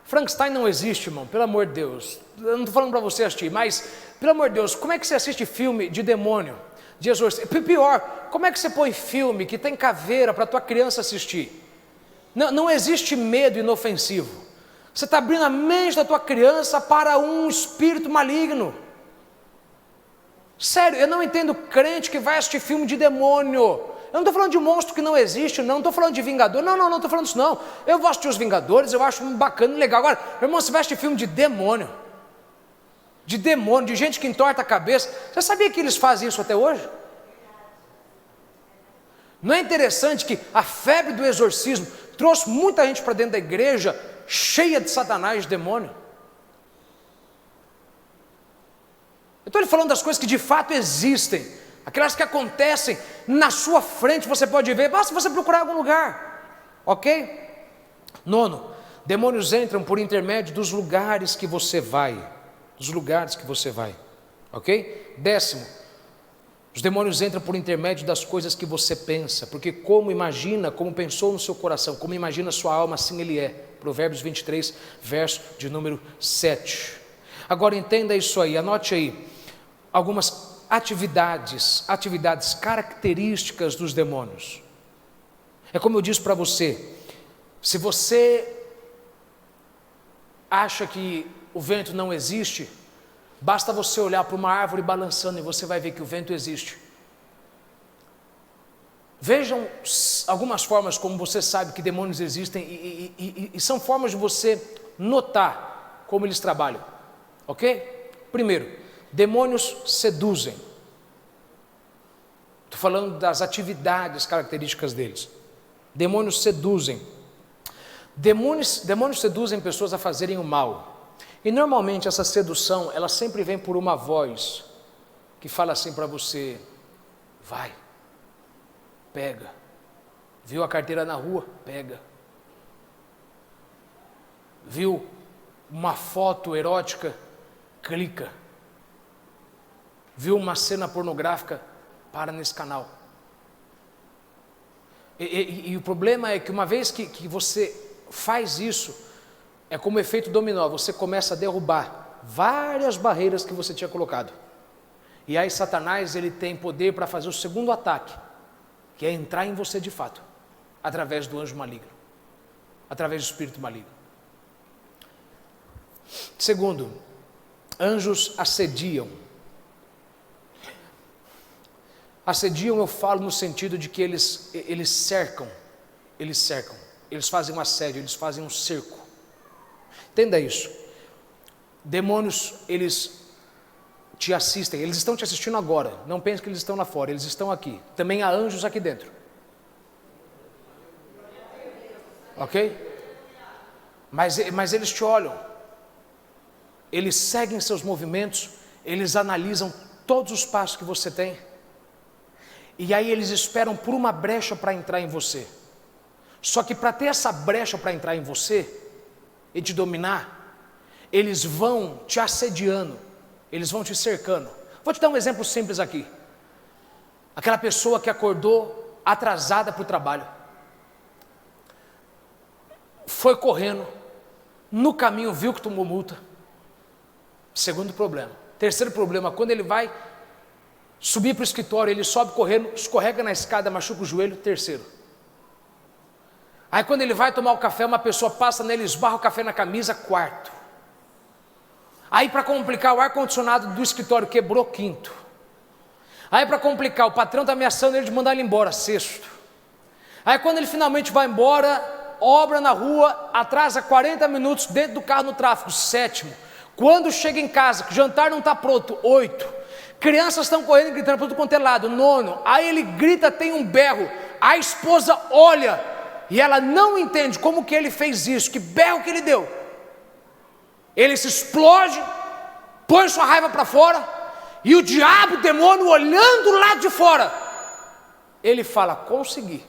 S1: Frankenstein não existe, irmão, pelo amor de Deus. Eu não estou falando para você assistir, mas, pelo amor de Deus, como é que você assiste filme de demônio, de exorcista? Pior, como é que você põe filme que tem caveira para tua criança assistir? Não existe medo inofensivo. Você está abrindo a mente da tua criança para um espírito maligno. Sério, eu não entendo crente que vai assistir filme de demônio. Eu não estou falando de monstro que não existe, não estou falando de Vingador, não estou falando disso não. Eu vou assistir os Vingadores, eu acho bacana e legal. Agora, meu irmão, você vai assistir filme de demônio, de gente que entorta a cabeça. Você sabia que eles fazem isso até hoje? Não é interessante que a febre do exorcismo trouxe muita gente para dentro da igreja cheia de Satanás, de demônio? Eu estou lhe falando das coisas que de fato existem, aquelas que acontecem na sua frente, você pode ver, basta você procurar algum lugar, ok? Nono, demônios entram por intermédio dos lugares que você vai, ok? Décimo, os demônios entram por intermédio das coisas que você pensa, porque como pensou no seu coração, como imagina a sua alma, assim ele é. Provérbios 23, verso de número 7. Agora entenda isso aí, anote aí, algumas atividades características dos demônios. É como eu disse para você, se você acha que o vento não existe, basta você olhar para uma árvore balançando e você vai ver que o vento existe. Vejam algumas formas como você sabe que demônios existem e são formas de você notar como eles trabalham, ok? Primeiro, demônios seduzem. Estou falando das atividades características deles. Demônios seduzem. Demônios seduzem pessoas a fazerem o mal. E normalmente essa sedução, ela sempre vem por uma voz que fala assim para você: vai, pega. Viu a carteira na rua? Pega. Viu uma foto erótica? Clica. Viu uma cena pornográfica? Para nesse canal. E o problema é que uma vez que você faz isso, é como efeito dominó, você começa a derrubar várias barreiras que você tinha colocado. E aí Satanás, ele tem poder para fazer o segundo ataque, que é entrar em você de fato, através do anjo maligno, através do espírito maligno. Segundo, anjos assediam. Assediam, eu falo no sentido de que eles cercam, eles fazem um assédio, eles fazem um cerco. Entenda isso. Demônios, eles te assistem, eles estão te assistindo agora, não pense que eles estão lá fora, eles estão aqui. Também há anjos aqui dentro. Ok? Mas eles te olham, eles seguem seus movimentos, eles analisam todos os passos que você tem. E aí eles esperam por uma brecha para entrar em você. Só que para ter essa brecha para entrar em você e te dominar, eles vão te assediando, eles vão te cercando. Vou te dar um exemplo simples aqui. Aquela pessoa que acordou atrasada para o trabalho, foi correndo, no caminho viu que tomou multa. Segundo problema. Terceiro problema, quando ele vai subir para o escritório, ele sobe correndo, escorrega na escada, machuca o joelho. Terceiro. Aí quando ele vai tomar o café, uma pessoa passa nele, esbarra o café na camisa. Quarto. Aí para complicar, o ar-condicionado do escritório quebrou. Quinto. Aí para complicar, o patrão está ameaçando ele de mandar ele embora. Sexto. Aí quando ele finalmente vai embora, obra na rua, atrasa 40 minutos dentro do carro no tráfego. Sétimo. Quando chega em casa, que o jantar não está pronto. 8, crianças estão correndo e gritando para tudo quanto é lado. 9, aí ele grita, tem um berro, a esposa olha, e ela não entende como que ele fez isso, que berro que ele deu. Ele se explode, põe sua raiva para fora, e o diabo, o demônio, olhando lá de fora, ele fala, consegui,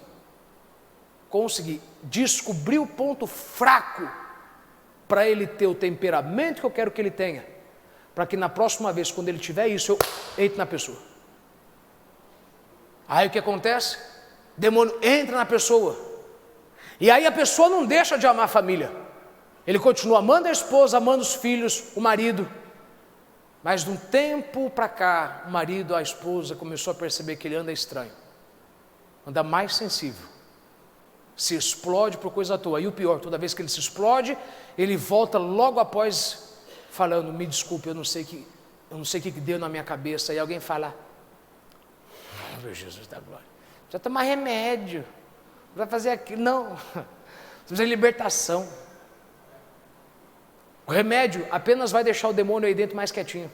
S1: descobri o ponto fraco, para ele ter o temperamento que eu quero que ele tenha, para que na próxima vez, quando ele tiver isso, eu entre na pessoa. Aí o que acontece? O demônio entra na pessoa, e aí a pessoa não deixa de amar a família, ele continua amando a esposa, amando os filhos, o marido, mas de um tempo para cá, o marido, a esposa começou a perceber que ele anda estranho, anda mais sensível, se explode por coisa à toa. E o pior, toda vez que ele se explode, ele volta logo após falando, me desculpe, eu não sei o que deu na minha cabeça. E alguém fala, meu Jesus da glória, precisa tomar remédio, vai fazer aquilo. Não, precisa de libertação. O remédio apenas vai deixar o demônio aí dentro mais quietinho.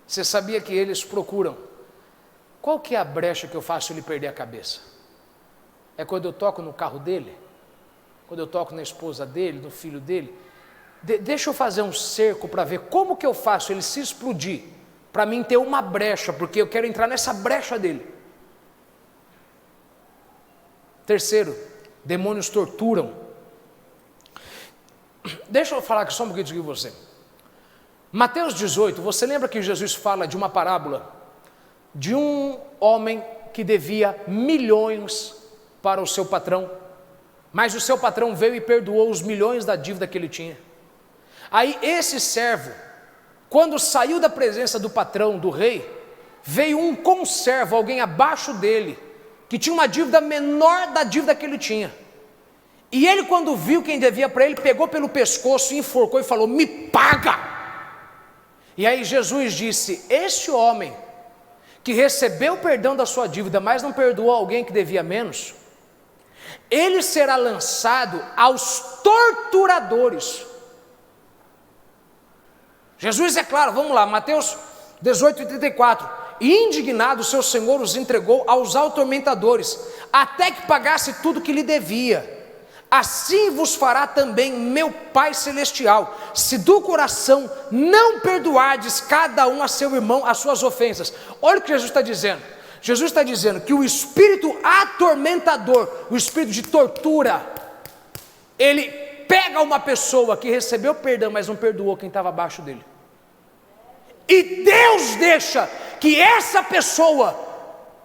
S1: Você sabia que eles procuram? Qual que é a brecha que eu faço ele perder a cabeça? É quando eu toco no carro dele? Quando eu toco na esposa dele, no filho dele? Deixa eu fazer um cerco para ver como que eu faço ele se explodir, para mim ter uma brecha, porque eu quero entrar nessa brecha dele. Terceiro, demônios torturam. Deixa eu falar aqui só um pouquinho de você. Mateus 18, você lembra que Jesus fala de uma parábola de um homem que devia milhões para o seu patrão, mas o seu patrão veio e perdoou os milhões da dívida que ele tinha. Aí esse servo, quando saiu da presença do patrão, do rei, veio um conservo, alguém abaixo dele, que tinha uma dívida menor da dívida que ele tinha. E ele, quando viu quem devia para ele, pegou pelo pescoço, enforcou e falou, me paga! E aí Jesus disse, este homem que recebeu o perdão da sua dívida, mas não perdoou alguém que devia menos, ele será lançado aos torturadores. Jesus é claro, vamos lá, Mateus 18:34, e indignado seu senhor os entregou aos atormentadores, até que pagasse tudo que lhe devia. Assim vos fará também meu Pai Celestial, se do coração não perdoardes cada um a seu irmão as suas ofensas. Olha o que Jesus está dizendo. Jesus está dizendo que o espírito atormentador, o espírito de tortura, ele pega uma pessoa que recebeu perdão, mas não perdoou quem estava abaixo dele. E Deus deixa que essa pessoa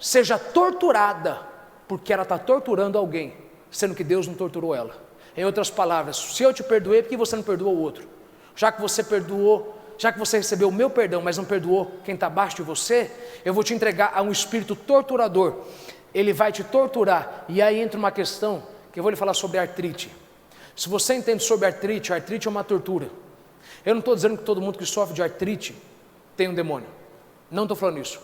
S1: seja torturada, porque ela está torturando alguém, sendo que Deus não torturou ela. Em outras palavras, se eu te perdoei, por que você não perdoou o outro? Já que você perdoou, já que você recebeu o meu perdão, mas não perdoou quem está abaixo de você, eu vou te entregar a um espírito torturador. Ele vai te torturar. E aí entra uma questão, que eu vou lhe falar sobre artrite. Se você entende sobre artrite, artrite é uma tortura. Eu não estou dizendo que todo mundo que sofre de artrite tem um demônio. Não estou falando isso.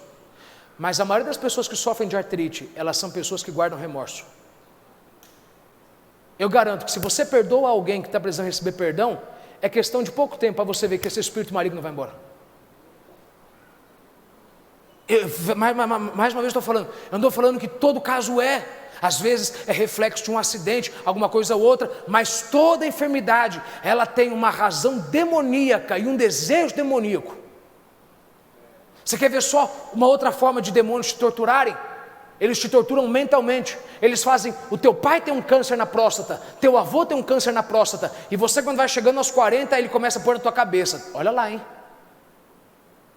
S1: Mas a maioria das pessoas que sofrem de artrite, elas são pessoas que guardam remorso. Eu garanto que se você perdoa alguém que está precisando receber perdão, é questão de pouco tempo para você ver que esse espírito maligno vai embora. Mais uma vez estou falando, eu não estou falando que todo caso às vezes é reflexo de um acidente, alguma coisa ou outra, mas toda enfermidade, ela tem uma razão demoníaca e um desejo demoníaco. Você quer ver só uma outra forma de demônios te torturarem? Eles te torturam mentalmente. Eles fazem, o teu pai tem um câncer na próstata, teu avô tem um câncer na próstata, e você quando vai chegando aos 40, ele começa a pôr na tua cabeça, olha lá, hein?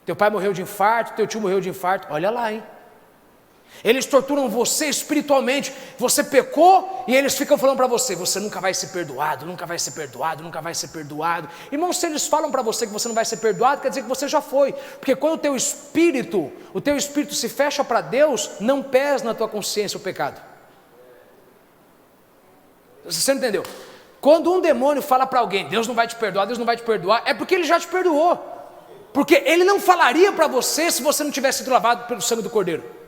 S1: Teu pai morreu de infarto, teu tio morreu de infarto, olha lá, hein? Eles torturam você espiritualmente, você pecou e eles ficam falando para você, você nunca vai ser perdoado, nunca vai ser perdoado, nunca vai ser perdoado. Irmão, se eles falam para você que você não vai ser perdoado, quer dizer que você já foi, porque quando o teu espírito se fecha para Deus, não pesa na tua consciência o pecado. Você não entendeu? Quando um demônio fala para alguém, Deus não vai te perdoar, Deus não vai te perdoar, é porque ele já te perdoou, porque ele não falaria para você se você não tivesse sido lavado pelo sangue do Cordeiro.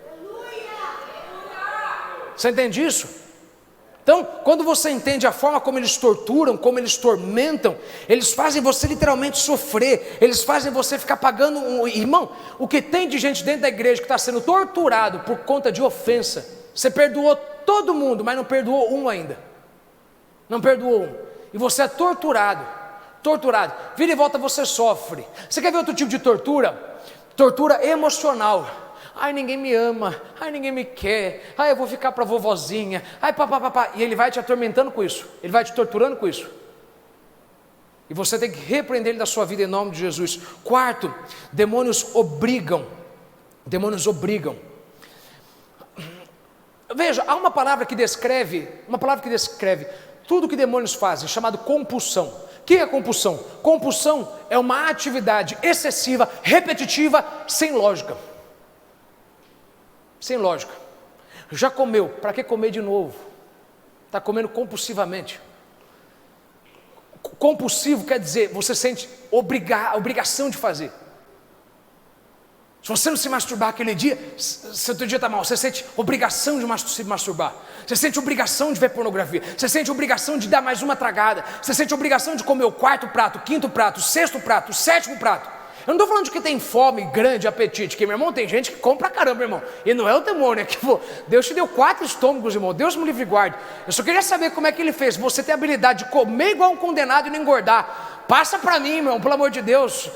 S1: Você entende isso? Então, quando você entende a forma como eles torturam, como eles tormentam, eles fazem você literalmente sofrer, eles fazem você ficar pagando irmão, o que tem de gente dentro da igreja que está sendo torturado por conta de ofensa, você perdoou todo mundo, mas não perdoou um ainda, não perdoou um, e você é torturado, vira e volta você sofre. Você quer ver outro tipo de tortura? Tortura emocional. Ai, ninguém me ama, ai, ninguém me quer, ai, eu vou ficar para a vovozinha, ai, papapá, e ele vai te atormentando com isso, ele vai te torturando com isso, e você tem que repreender ele da sua vida em nome de Jesus. Quarto, demônios obrigam, veja, há uma palavra que descreve tudo que demônios fazem, chamado compulsão. O que é compulsão? Compulsão é uma atividade excessiva, repetitiva, sem lógica. Já comeu, para que comer de novo? Está comendo compulsivamente. Compulsivo quer dizer, você sente obrigação de fazer. Se você não se masturbar aquele dia, seu dia está mal, você sente obrigação de se masturbar. Você sente obrigação de ver pornografia. Você sente obrigação de dar mais uma tragada. Você sente obrigação de comer o 4º prato, o 5º prato, o 6º prato, o 7º prato. Eu não estou falando de que tem fome, grande apetite, que meu irmão, tem gente que come pra caramba, meu irmão, e não é o demônio, é que Deus te deu 4 estômagos, irmão, Deus me livre e guarde. Eu só queria saber como é que ele fez, você tem a habilidade de comer igual um condenado e não engordar, passa pra mim, meu irmão, pelo amor de Deus,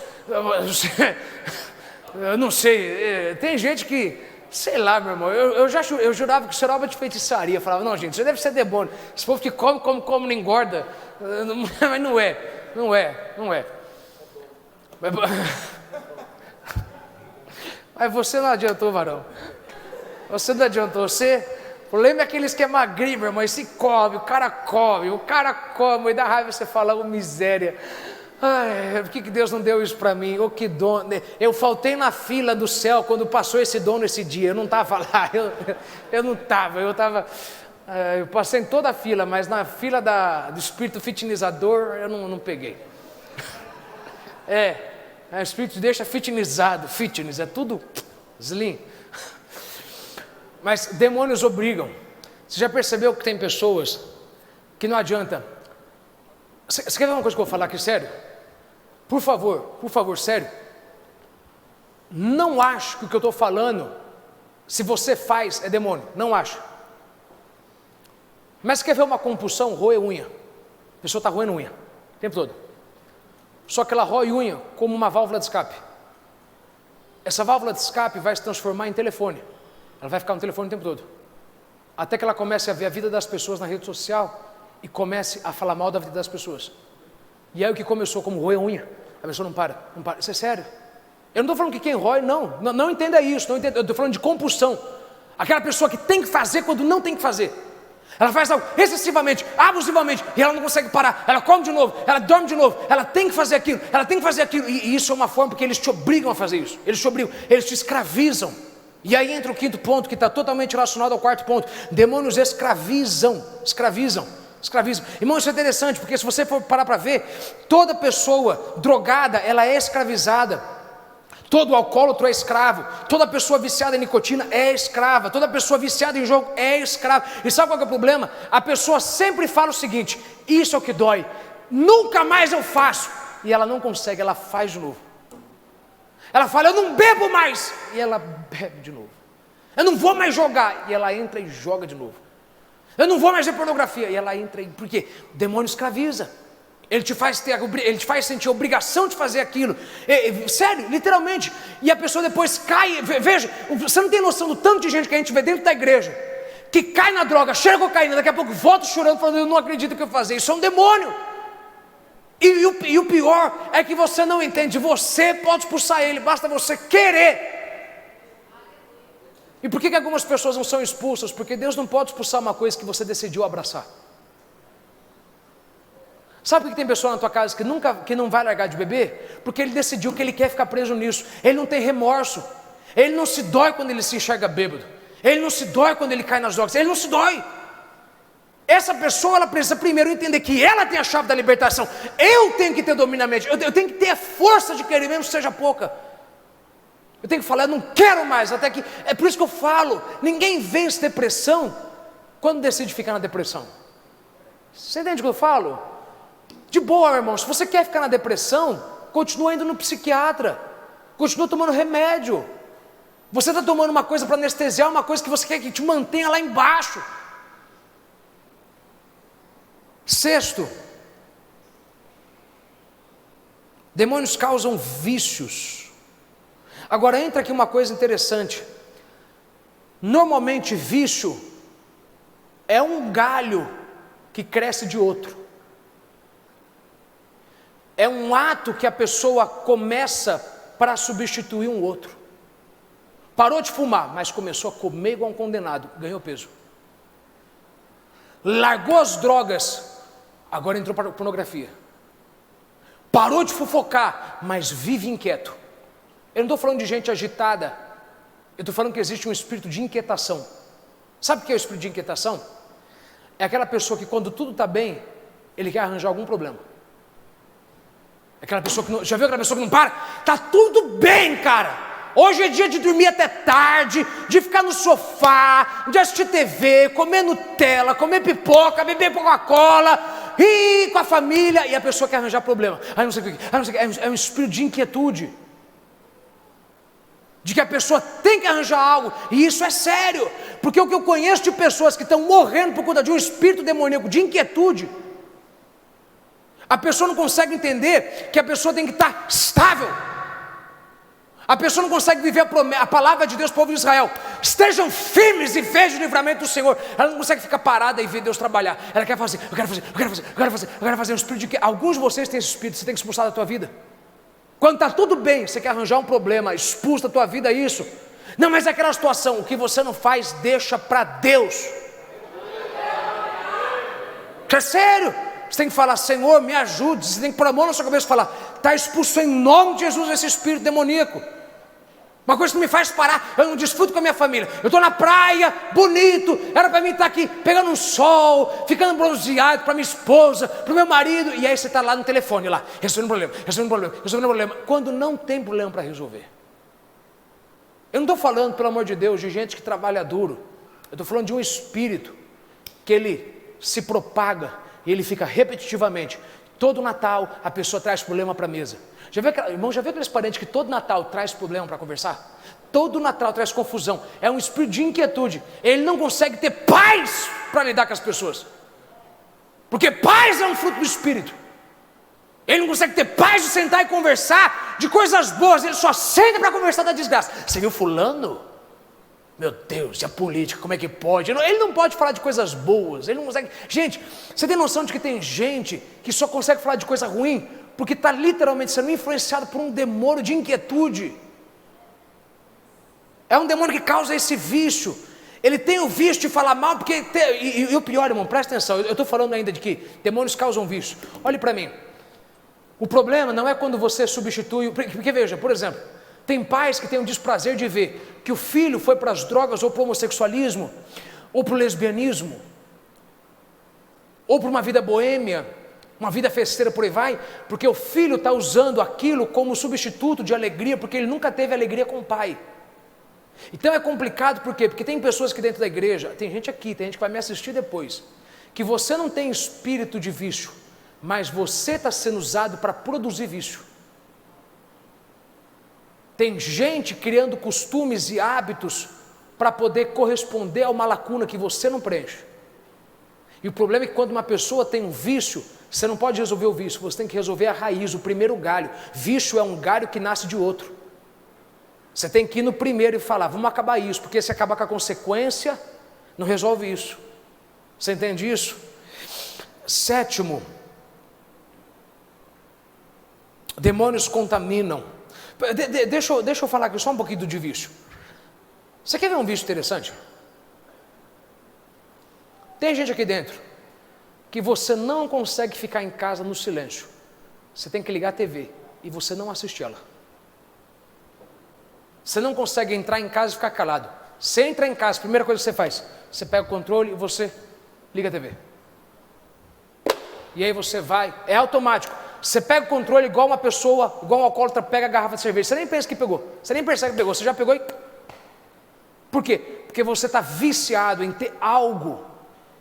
S1: eu não sei, tem gente que, sei lá, meu irmão, eu jurava que isso era obra de feitiçaria, eu falava, não gente, isso deve ser demônio, esse povo que come, não engorda, mas não é. Mas você não adiantou, varão. Você não adiantou. O problema é aqueles que é magrinho, meu irmão. Esse come, o cara come, e dá raiva você falar, ô miséria. Ai, por que Deus não deu isso para mim? Oh, que dom. Eu faltei na fila do céu quando passou esse dom nesse dia. Eu não estava lá, eu não estava. Eu passei em toda a fila, mas na fila do espírito fitnessizador eu não peguei. O espírito te deixa fitnessado, fitness, é tudo slim. Mas demônios obrigam. Você já percebeu que tem pessoas que não adianta? Você quer ver uma coisa que eu vou falar aqui, sério? Por favor, sério. Não acho que o que eu estou falando, se você faz, é demônio, não acho. Mas você quer ver uma compulsão? Roer unha. A pessoa está roendo unha o tempo todo. Só que ela rói unha como uma válvula de escape. Essa válvula de escape vai se transformar em telefone. Ela vai ficar no telefone o tempo todo. Até que ela comece a ver a vida das pessoas na rede social e comece a falar mal da vida das pessoas. E aí o que começou como roer unha, a pessoa não para. Isso é sério. Eu não estou falando que quem rói, não entenda isso, eu estou falando de compulsão. Aquela pessoa que tem que fazer quando não tem que fazer. Ela faz algo excessivamente, abusivamente, e ela não consegue parar, ela come de novo, ela dorme de novo, ela tem que fazer aquilo, e isso é uma forma porque eles te obrigam a fazer isso, eles te escravizam. E aí entra o 5º ponto, que está totalmente relacionado ao 4º ponto. Demônios escravizam. Irmão, isso é interessante, porque se você for parar para ver, toda pessoa drogada, ela é escravizada. Todo alcoólatra é escravo, toda pessoa viciada em nicotina é escrava, toda pessoa viciada em jogo é escrava. E sabe qual é o problema? A pessoa sempre fala o seguinte: isso é o que dói, nunca mais eu faço. E ela não consegue, ela faz de novo. Ela fala, eu não bebo mais, e ela bebe de novo. Eu não vou mais jogar, e ela entra e joga de novo. Eu não vou mais ver pornografia, e ela entra e... Por quê? O demônio escraviza. Ele te faz sentir a obrigação de fazer aquilo. Sério, literalmente. E a pessoa depois cai. Veja, você não tem noção do tanto de gente que a gente vê dentro da igreja, que cai na droga, cheira a cocaína, daqui a pouco volta chorando, falando: eu não acredito que eu fazer. Isso é um demônio. E o pior é que você não entende. Você pode expulsar ele, basta você querer. E por que algumas pessoas não são expulsas? Porque Deus não pode expulsar uma coisa que você decidiu abraçar. Sabe por que tem pessoa na tua casa que não vai largar de beber? Porque ele decidiu que ele quer ficar preso nisso. Ele não tem remorso. Ele não se dói quando ele se enxerga bêbado. Ele não se dói quando ele cai nas drogas. Ele não se dói. Essa pessoa, ela precisa primeiro entender que ela tem a chave da libertação. Eu tenho que ter domínio da mente. Eu tenho que ter a força de querer, mesmo que seja pouca. Eu tenho que falar: eu não quero mais. Até que, é por isso que eu falo, ninguém vence depressão quando decide ficar na depressão. Você entende o que eu falo? De boa, meu irmão, se você quer ficar na depressão, continua indo no psiquiatra, continua tomando remédio. Você está tomando uma coisa para anestesiar uma coisa que você quer que te mantenha lá embaixo. Sexto, demônios causam vícios. Agora entra aqui uma coisa interessante. Normalmente vício é um galho que cresce de outro. É um ato que a pessoa começa para substituir um outro. Parou de fumar, mas começou a comer igual um condenado, ganhou peso. Largou as drogas, agora entrou para a pornografia. Parou de fofocar, mas vive inquieto. Eu não estou falando de gente agitada, eu estou falando que existe um espírito de inquietação. Sabe o que é o espírito de inquietação? É aquela pessoa que quando tudo está bem, ele quer arranjar algum problema. Aquela pessoa que não, já viu aquela pessoa que não para? Tá tudo bem, cara. Hoje é dia de dormir até tarde, de ficar no sofá, de assistir TV, comer Nutella, comer pipoca, beber Coca-Cola, rir com a família, e a pessoa quer arranjar problema. Aí não sei o que, é um espírito de inquietude, de que a pessoa tem que arranjar algo, e isso é sério, porque o que eu conheço de pessoas que estão morrendo por conta de um espírito demoníaco de inquietude. A pessoa não consegue entender que a pessoa tem que estar estável. A pessoa não consegue viver a palavra de Deus para o povo de Israel. Estejam firmes e vejam o livramento do Senhor. Ela não consegue ficar parada e ver Deus trabalhar. Ela quer fazer, eu quero fazer. Um espírito de que alguns de vocês têm esse espírito, você tem que expulsar da tua vida. Quando está tudo bem, você quer arranjar um problema, expulsa da tua vida isso. Não, mas é aquela situação, o que você não faz, deixa para Deus. É sério. Você tem que falar: Senhor, me ajude. Você tem que pôr a mão na sua cabeça e falar: está expulso em nome de Jesus esse espírito demoníaco. Uma coisa que me faz parar, eu não desfruto com a minha família. Eu estou na praia, bonito, era para mim estar aqui pegando um sol, ficando bronzeado para minha esposa, para o meu marido. E aí você está lá no telefone, lá, resolvendo problema. Quando não tem problema para resolver. Eu não estou falando, pelo amor de Deus, de gente que trabalha duro. Eu estou falando de um espírito que ele se propaga e ele fica repetitivamente. Todo Natal a pessoa traz problema para a mesa. Irmão, já viu aqueles parentes que todo Natal traz problema para conversar? Todo Natal traz confusão. É um espírito de inquietude. Ele não consegue ter paz para lidar com as pessoas. Porque paz é um fruto do espírito. Ele não consegue ter paz de sentar e conversar de coisas boas. Ele só senta para conversar da desgraça. Você viu fulano? Meu Deus, e a política, como é que pode? Ele não pode falar de coisas boas, ele não consegue. Gente, você tem noção de que tem gente que só consegue falar de coisa ruim porque está literalmente sendo influenciado por um demônio de inquietude. É um demônio que causa esse vício. Ele tem o vício de falar mal, porque e o pior, irmão, presta atenção, eu estou falando ainda de que demônios causam vício. Olhe para mim. O problema não é quando você substitui, porque veja, por exemplo, tem pais que têm o desprazer de ver que o filho foi para as drogas, ou para o homossexualismo, ou para o lesbianismo, ou para uma vida boêmia, uma vida festeira, por aí vai, porque o filho está usando aquilo como substituto de alegria, porque ele nunca teve alegria com o pai. Então é complicado, por quê? Porque tem pessoas aqui dentro da igreja, tem gente aqui, tem gente que vai me assistir depois, que você não tem espírito de vício, mas você está sendo usado para produzir vício. Tem gente criando costumes e hábitos para poder corresponder a uma lacuna que você não preenche. E o problema é que quando uma pessoa tem um vício, você não pode resolver o vício, você tem que resolver a raiz, o primeiro galho. Vício é um galho que nasce de outro. Você tem que ir no primeiro e falar, vamos acabar isso, porque se acabar com a consequência, não resolve isso. Você entende isso? Sétimo, demônios contaminam. Deixa eu falar aqui só um pouquinho de vício. Você quer ver um vício interessante? Tem gente aqui dentro que você não consegue ficar em casa no silêncio. Você tem que ligar a TV e você não assiste ela. Você não consegue entrar em casa e ficar calado. Você entra em casa, a primeira coisa que você faz, você pega o controle e você liga a TV. E aí você vai, é automático. Você pega o controle igual uma pessoa, igual um alcoólatra pega a garrafa de cerveja. Você nem pensa que pegou, você nem percebe que pegou, você já pegou e... Por quê? Porque você está viciado em ter algo.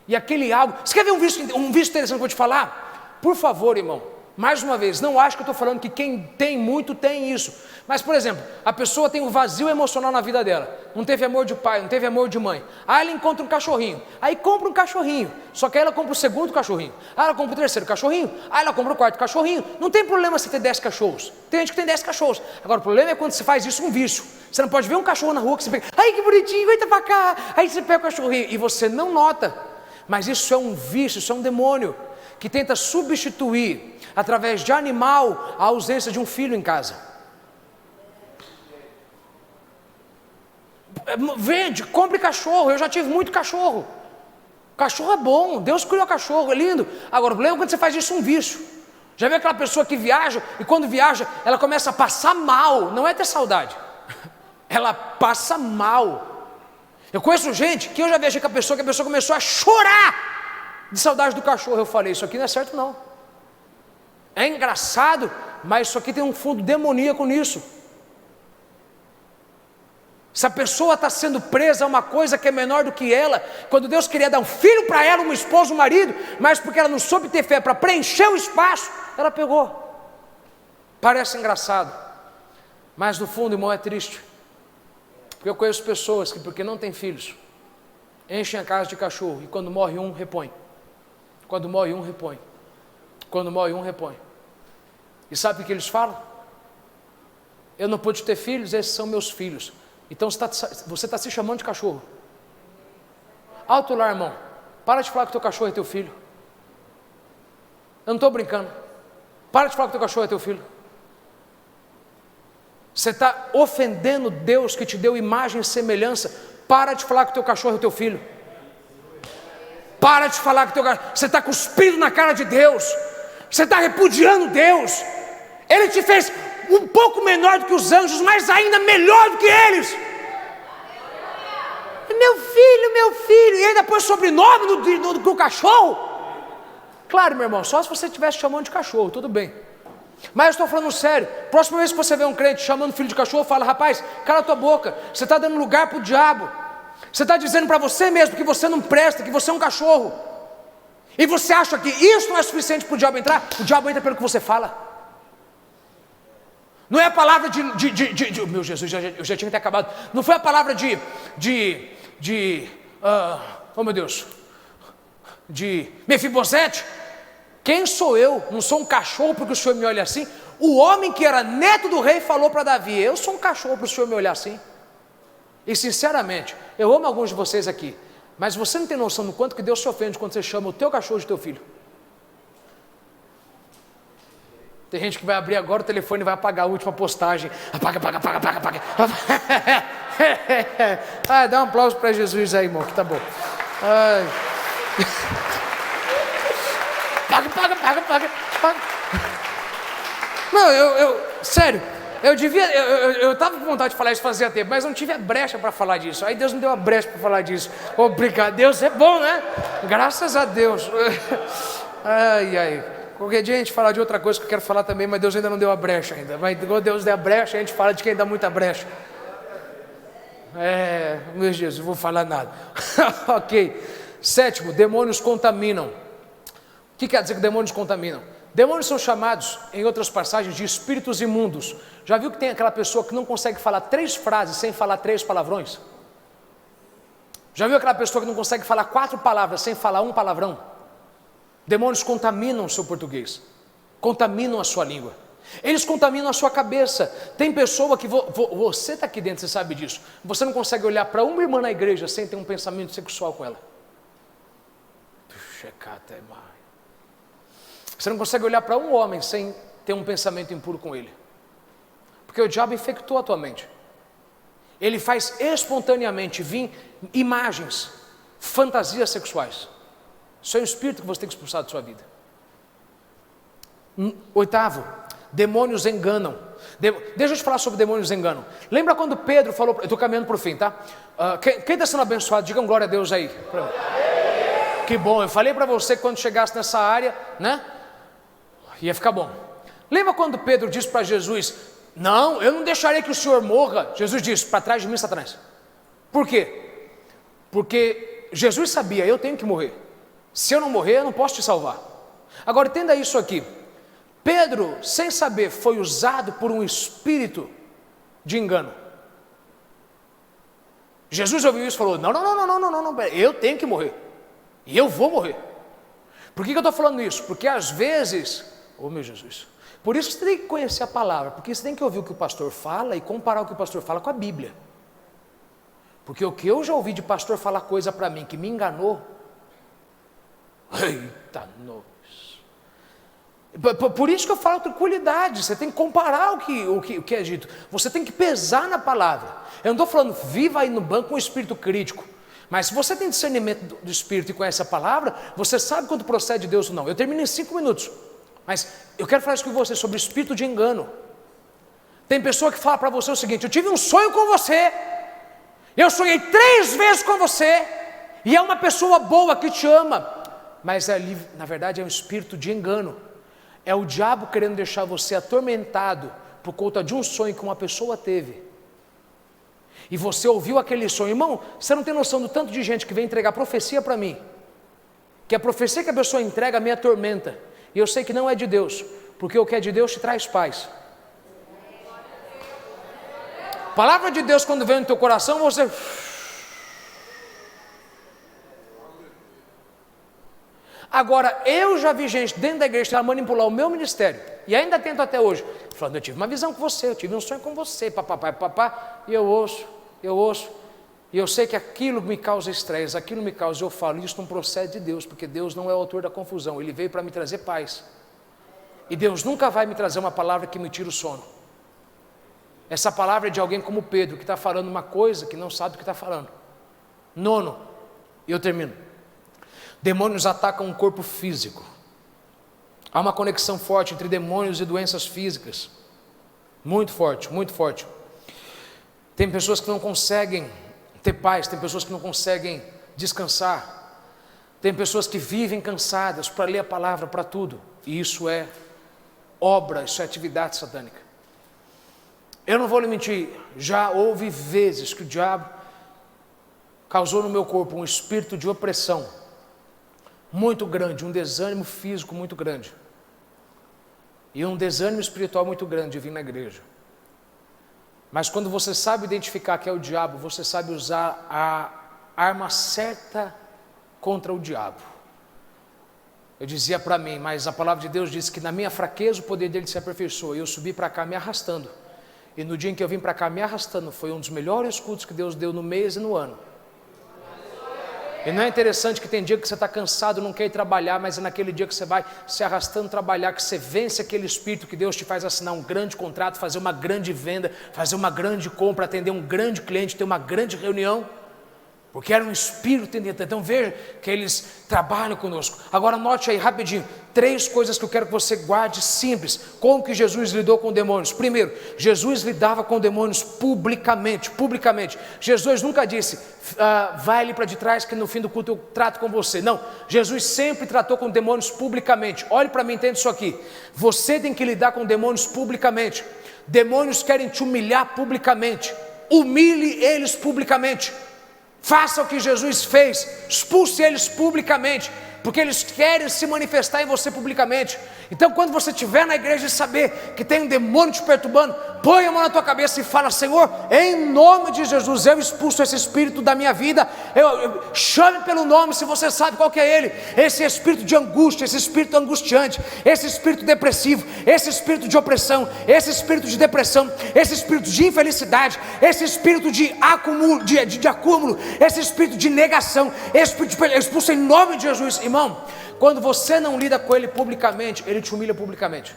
S1: E aquele algo... Você quer ver um vício interessante que eu vou te falar? Por favor, irmão, mais uma vez, não acho que eu estou falando que quem tem muito tem isso. Mas, por exemplo, a pessoa tem um vazio emocional na vida dela. Não teve amor de pai, não teve amor de mãe. Aí ela encontra um cachorrinho. Aí compra um cachorrinho. Só que aí ela compra o segundo cachorrinho. Aí ela compra o terceiro cachorrinho. Aí ela compra o quarto cachorrinho. Não tem problema você ter 10 cachorros. Tem gente que tem 10 cachorros. Agora, o problema é quando você faz isso um vício. Você não pode ver um cachorro na rua que você pega. Ai, que bonitinho, entra pra cá. Aí você pega o cachorrinho e você não nota. Mas isso é um vício, isso é um demônio que tenta substituir, através de animal, a ausência de um filho em casa. Vende, compre cachorro. Eu já tive muito cachorro. Cachorro é bom, Deus criou cachorro, é lindo. Agora, o problema é quando você faz isso um vício. Já viu aquela pessoa que viaja e quando viaja, ela começa a passar mal. Não é ter saudade, ela passa mal. Eu conheço gente que eu já viajei com a pessoa, que a pessoa começou a chorar de saudade do cachorro. Eu falei, isso aqui não é certo não. É engraçado, mas isso aqui tem um fundo demoníaco nisso. Se a pessoa está sendo presa a uma coisa que é menor do que ela, quando Deus queria dar um filho para ela, uma esposa, um marido, mas porque ela não soube ter fé para preencher o espaço, ela pegou. Parece engraçado, mas no fundo, irmão, é triste. Porque eu conheço pessoas que, porque não têm filhos, enchem a casa de cachorro e quando morre um, repõe. Quando morre um, repõe. Quando morre um, repõe. E sabe o que eles falam? Eu não pude ter filhos, esses são meus filhos. Então você está se chamando de cachorro. Alto lá, irmão. Para de falar que teu cachorro é teu filho. Eu não estou brincando. Para de falar que teu cachorro é teu filho. Você está ofendendo Deus que te deu imagem e semelhança. Para de falar que teu cachorro é teu filho. Para de falar que teu cachorro... Você está cuspindo na cara de Deus. Você está repudiando Deus. Ele te fez um pouco menor do que os anjos, mas ainda melhor do que eles. Meu filho. E ainda põe sobrenome do cachorro. Claro, meu irmão, só se você estivesse chamando de cachorro, tudo bem. Mas eu estou falando sério. Próxima vez que você vê um crente chamando filho de cachorro, fala, rapaz, cala a tua boca. Você está dando lugar para o diabo. Você está dizendo para você mesmo que você não presta, que você é um cachorro. E você acha que isso não é suficiente para o diabo entrar? O diabo entra pelo que você fala. Não é a palavra meu Jesus, eu já tinha que ter acabado. Não foi a palavra oh meu Deus, de Mefibosete. Quem sou eu? Não sou um cachorro porque o Senhor me olha assim. O homem que era neto do rei falou para Davi, eu sou um cachorro para o Senhor me olhar assim. E sinceramente, eu amo alguns de vocês aqui, mas você não tem noção do quanto que Deus se ofende quando você chama o teu cachorro de teu filho. Tem gente que vai abrir agora o telefone e vai apagar a última postagem. Apaga. Dá um aplauso para Jesus aí, irmão, que tá bom. Paga. Não, sério, eu estava com vontade de falar isso fazia tempo, mas não tive a brecha para falar disso. Aí Deus me deu a brecha para falar disso. Obrigado, Deus é bom, né? Graças a Deus. Ai. Qualquer dia a gente fala de outra coisa que eu quero falar também, mas Deus ainda não deu a brecha ainda. Mas quando Deus der a brecha, a gente fala de quem dá muita brecha. Meu Jesus, não vou falar nada. Ok. Sétimo, demônios contaminam. O que quer dizer que demônios contaminam? Demônios são chamados, em outras passagens, de espíritos imundos. Já viu que tem aquela pessoa que não consegue falar 3 frases sem falar 3 palavrões? Já viu aquela pessoa que não consegue falar 4 palavras sem falar um palavrão? Demônios contaminam o seu português, contaminam a sua língua, eles contaminam a sua cabeça. Tem pessoa que, você está aqui dentro, você sabe disso, você não consegue olhar para uma irmã na igreja sem ter um pensamento sexual com ela. Você não consegue olhar para um homem sem ter um pensamento impuro com ele, porque o diabo infectou a tua mente. Ele faz espontaneamente vir imagens, fantasias sexuais. Isso é um espírito que você tem que expulsar da sua vida. 8º, demônios enganam. Deixa eu te falar sobre demônios enganam. Lembra quando Pedro falou, eu estou caminhando para o fim, tá? Quem está sendo abençoado, digam glória a Deus aí. Que bom, eu falei para você que quando chegasse nessa área, né, ia ficar bom. Lembra quando Pedro disse para Jesus, não, eu não deixarei que o Senhor morra. Jesus disse, para trás de mim, Satanás. Por quê? Porque Jesus sabia, eu tenho que morrer. Se eu não morrer, eu não posso te salvar. Agora entenda isso aqui. Pedro, sem saber, foi usado por um espírito de engano. Jesus ouviu isso e falou, não, eu tenho que morrer. E eu vou morrer. Por que eu estou falando isso? Porque às vezes, meu Jesus, por isso você tem que conhecer a palavra, porque você tem que ouvir o que o pastor fala e comparar o que o pastor fala com a Bíblia. Porque o que eu já ouvi de pastor falar coisa para mim que me enganou, eita nós. Por isso que eu falo tranquilidade, você tem que comparar o que é dito, você tem que pesar na palavra. Eu não estou falando, viva aí no banco com um espírito crítico, mas se você tem discernimento do espírito e conhece a palavra, você sabe quando procede de Deus ou não. Eu termino em 5 minutos, mas eu quero falar isso com você sobre o espírito de engano. Tem pessoa que fala para você o seguinte, eu tive um sonho com você, eu sonhei 3 vezes com você, e é uma pessoa boa que te ama, mas ali, na verdade, é um espírito de engano. É o diabo querendo deixar você atormentado por conta de um sonho que uma pessoa teve. E você ouviu aquele sonho. Irmão, você não tem noção do tanto de gente que vem entregar profecia para mim, que a profecia que a pessoa entrega me atormenta. E eu sei que não é de Deus, porque o que é de Deus te traz paz. A palavra de Deus, quando vem no teu coração, você... Agora, eu já vi gente dentro da igreja manipular o meu ministério, e ainda tento até hoje, falando, eu tive uma visão com você, eu tive um sonho com você, papapá, e eu ouço, e eu sei que aquilo me causa estresse, aquilo me causa, eu falo, isso não procede de Deus, porque Deus não é o autor da confusão, Ele veio para me trazer paz, e Deus nunca vai me trazer uma palavra que me tire o sono. Essa palavra é de alguém como Pedro, que está falando uma coisa que não sabe o que está falando. 9, e eu termino. Demônios atacam o corpo físico. Há uma conexão forte entre demônios e doenças físicas. Muito forte, muito forte. Tem pessoas que não conseguem ter paz, tem pessoas que não conseguem descansar. Tem pessoas que vivem cansadas para ler a palavra, para tudo. E isso é obra, isso é atividade satânica. Eu não vou lhe mentir, já houve vezes que o diabo causou no meu corpo um espírito de opressão muito grande, um desânimo físico muito grande, e um desânimo espiritual muito grande de vir na igreja. Mas quando você sabe identificar que é o diabo, você sabe usar a arma certa contra o diabo. Eu dizia para mim, mas a palavra de Deus diz que na minha fraqueza o poder dele se aperfeiçoou, e eu subi para cá me arrastando, e no dia em que eu vim para cá me arrastando, foi um dos melhores cultos que Deus deu no mês e no ano. E não é interessante que tem dia que você está cansado, não quer ir trabalhar, mas é naquele dia que você vai se arrastando trabalhar, que você vence aquele espírito que Deus te faz assinar um grande contrato, fazer uma grande venda, fazer uma grande compra, atender um grande cliente, ter uma grande reunião, porque era um espírito dentro. Então veja que eles trabalham conosco. Agora note aí rapidinho, 3 coisas que eu quero que você guarde simples. Como que Jesus lidou com demônios? Primeiro, Jesus lidava com demônios publicamente. Jesus nunca disse, vai ali para de trás que no fim do culto eu trato com você. Não, Jesus sempre tratou com demônios publicamente. Olhe para mim, entenda isso aqui. Você tem que lidar com demônios publicamente. Demônios querem te humilhar publicamente. Humilhe eles publicamente. Faça o que Jesus fez, expulse eles publicamente, Porque eles querem se manifestar em você publicamente. Então quando você estiver na igreja e saber que tem um demônio te perturbando, põe a mão na tua cabeça e fala: Senhor, em nome de Jesus, eu expulso esse espírito da minha vida. Chame pelo nome, se você sabe qual que é ele. Esse espírito de angústia, esse espírito angustiante, esse espírito depressivo, esse espírito de opressão, esse espírito de depressão, esse espírito de infelicidade, esse espírito de acúmulo, esse espírito de negação, esse espírito expulso em nome de Jesus. Irmão, quando você não lida com ele publicamente, ele te humilha publicamente.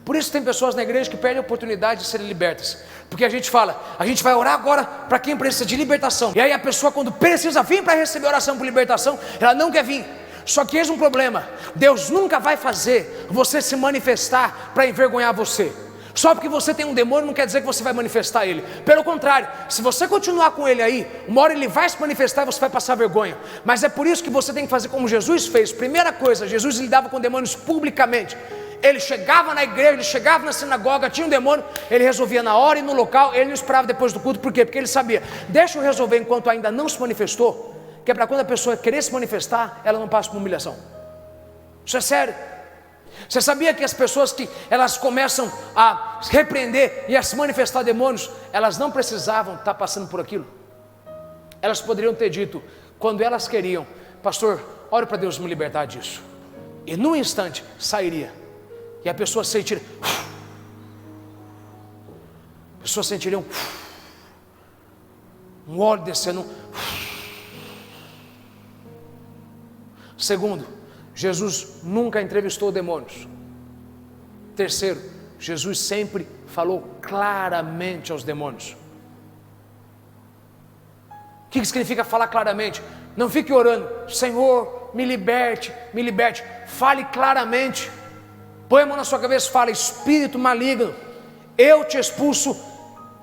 S1: Por isso tem pessoas na igreja que perdem a oportunidade de serem libertas, porque a gente fala: a gente vai orar agora para quem precisa de libertação, e aí a pessoa, quando precisa vir para receber oração por libertação, ela não quer vir. Só que eis um problema: Deus nunca vai fazer você se manifestar para envergonhar você. Só porque você tem um demônio não quer dizer que você vai manifestar ele. Pelo contrário, se você continuar com ele aí, uma hora ele vai se manifestar e você vai passar vergonha. Mas é por isso que você tem que fazer como Jesus fez. Primeira coisa, Jesus lidava com demônios publicamente. Ele chegava na igreja, ele chegava na sinagoga, tinha um demônio, ele resolvia na hora e no local. Ele não esperava depois do culto. Por quê? Porque ele sabia: deixa eu resolver enquanto ainda não se manifestou, que é para quando a pessoa querer se manifestar, ela não passe por humilhação. Isso é sério. Você sabia que as pessoas que elas começam a repreender e a se manifestar demônios, elas não precisavam estar passando por aquilo? Elas poderiam ter dito, quando elas queriam: pastor, ore para Deus me libertar disso. E num instante sairia. E a pessoa sentiria, um óleo descendo. Segundo, Jesus nunca entrevistou demônios. Terceiro, Jesus sempre falou claramente aos demônios. O que significa falar claramente? Não fique orando: Senhor, me liberte, me liberte. Fale claramente. Põe a mão na sua cabeça e fala: espírito maligno, eu te expulso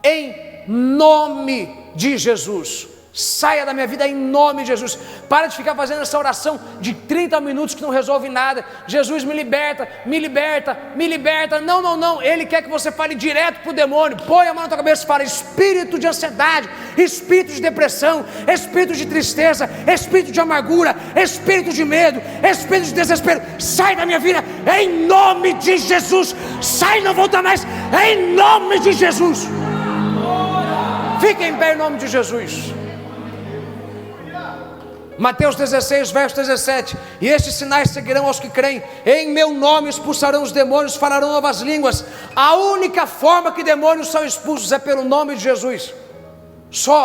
S1: em nome de Jesus. Saia da minha vida em nome de Jesus. Para de ficar fazendo essa oração de 30 minutos que não resolve nada. Jesus, me liberta, me liberta, me liberta. Não, não, não. Ele quer que você fale direto para o demônio. Põe a mão na tua cabeça e fala: espírito de ansiedade, espírito de depressão, espírito de tristeza, espírito de amargura, espírito de medo, espírito de desespero, sai da minha vida em nome de Jesus. Sai, não volta mais, em nome de Jesus. Fique em pé em nome de Jesus. Mateus 16, verso 17: e estes sinais seguirão aos que creem: em meu nome expulsarão os demônios, falarão novas línguas. A única forma que demônios são expulsos é pelo nome de Jesus. Só.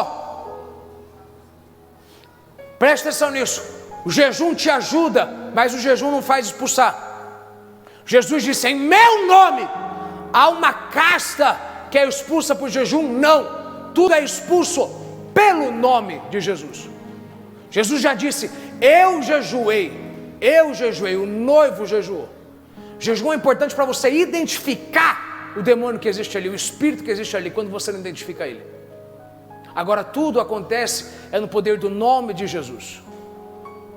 S1: Preste atenção nisso. O jejum te ajuda, mas o jejum não faz expulsar. Jesus disse: em meu nome. Há uma casta que é expulsa por jejum? Não. Tudo é expulso pelo nome de Jesus. Jesus já disse: eu jejuei, o noivo jejuou. Jejum é importante para você identificar o demônio que existe ali, o espírito que existe ali, quando você não identifica ele. Agora tudo acontece no poder do nome de Jesus.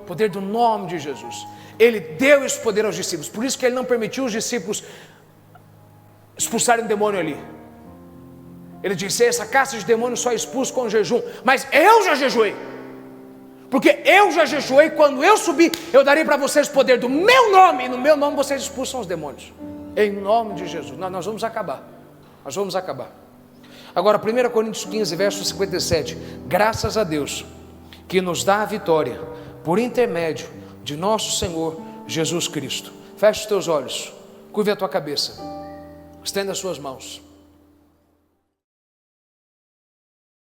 S1: Poder do nome de Jesus. Ele deu esse poder aos discípulos, por isso que ele não permitiu os discípulos expulsarem o demônio ali. Ele disse: essa casta de demônios só é expulso com jejum, mas eu já jejuei. Porque eu já jejuei, quando eu subir, eu darei para vocês o poder do meu nome, e no meu nome vocês expulsam os demônios. Em nome de Jesus. Nós vamos acabar. Nós vamos acabar. Agora, 1 Coríntios 15, verso 57. Graças a Deus, que nos dá a vitória, por intermédio de nosso Senhor Jesus Cristo. Feche os teus olhos, curve a tua cabeça, estenda as suas mãos.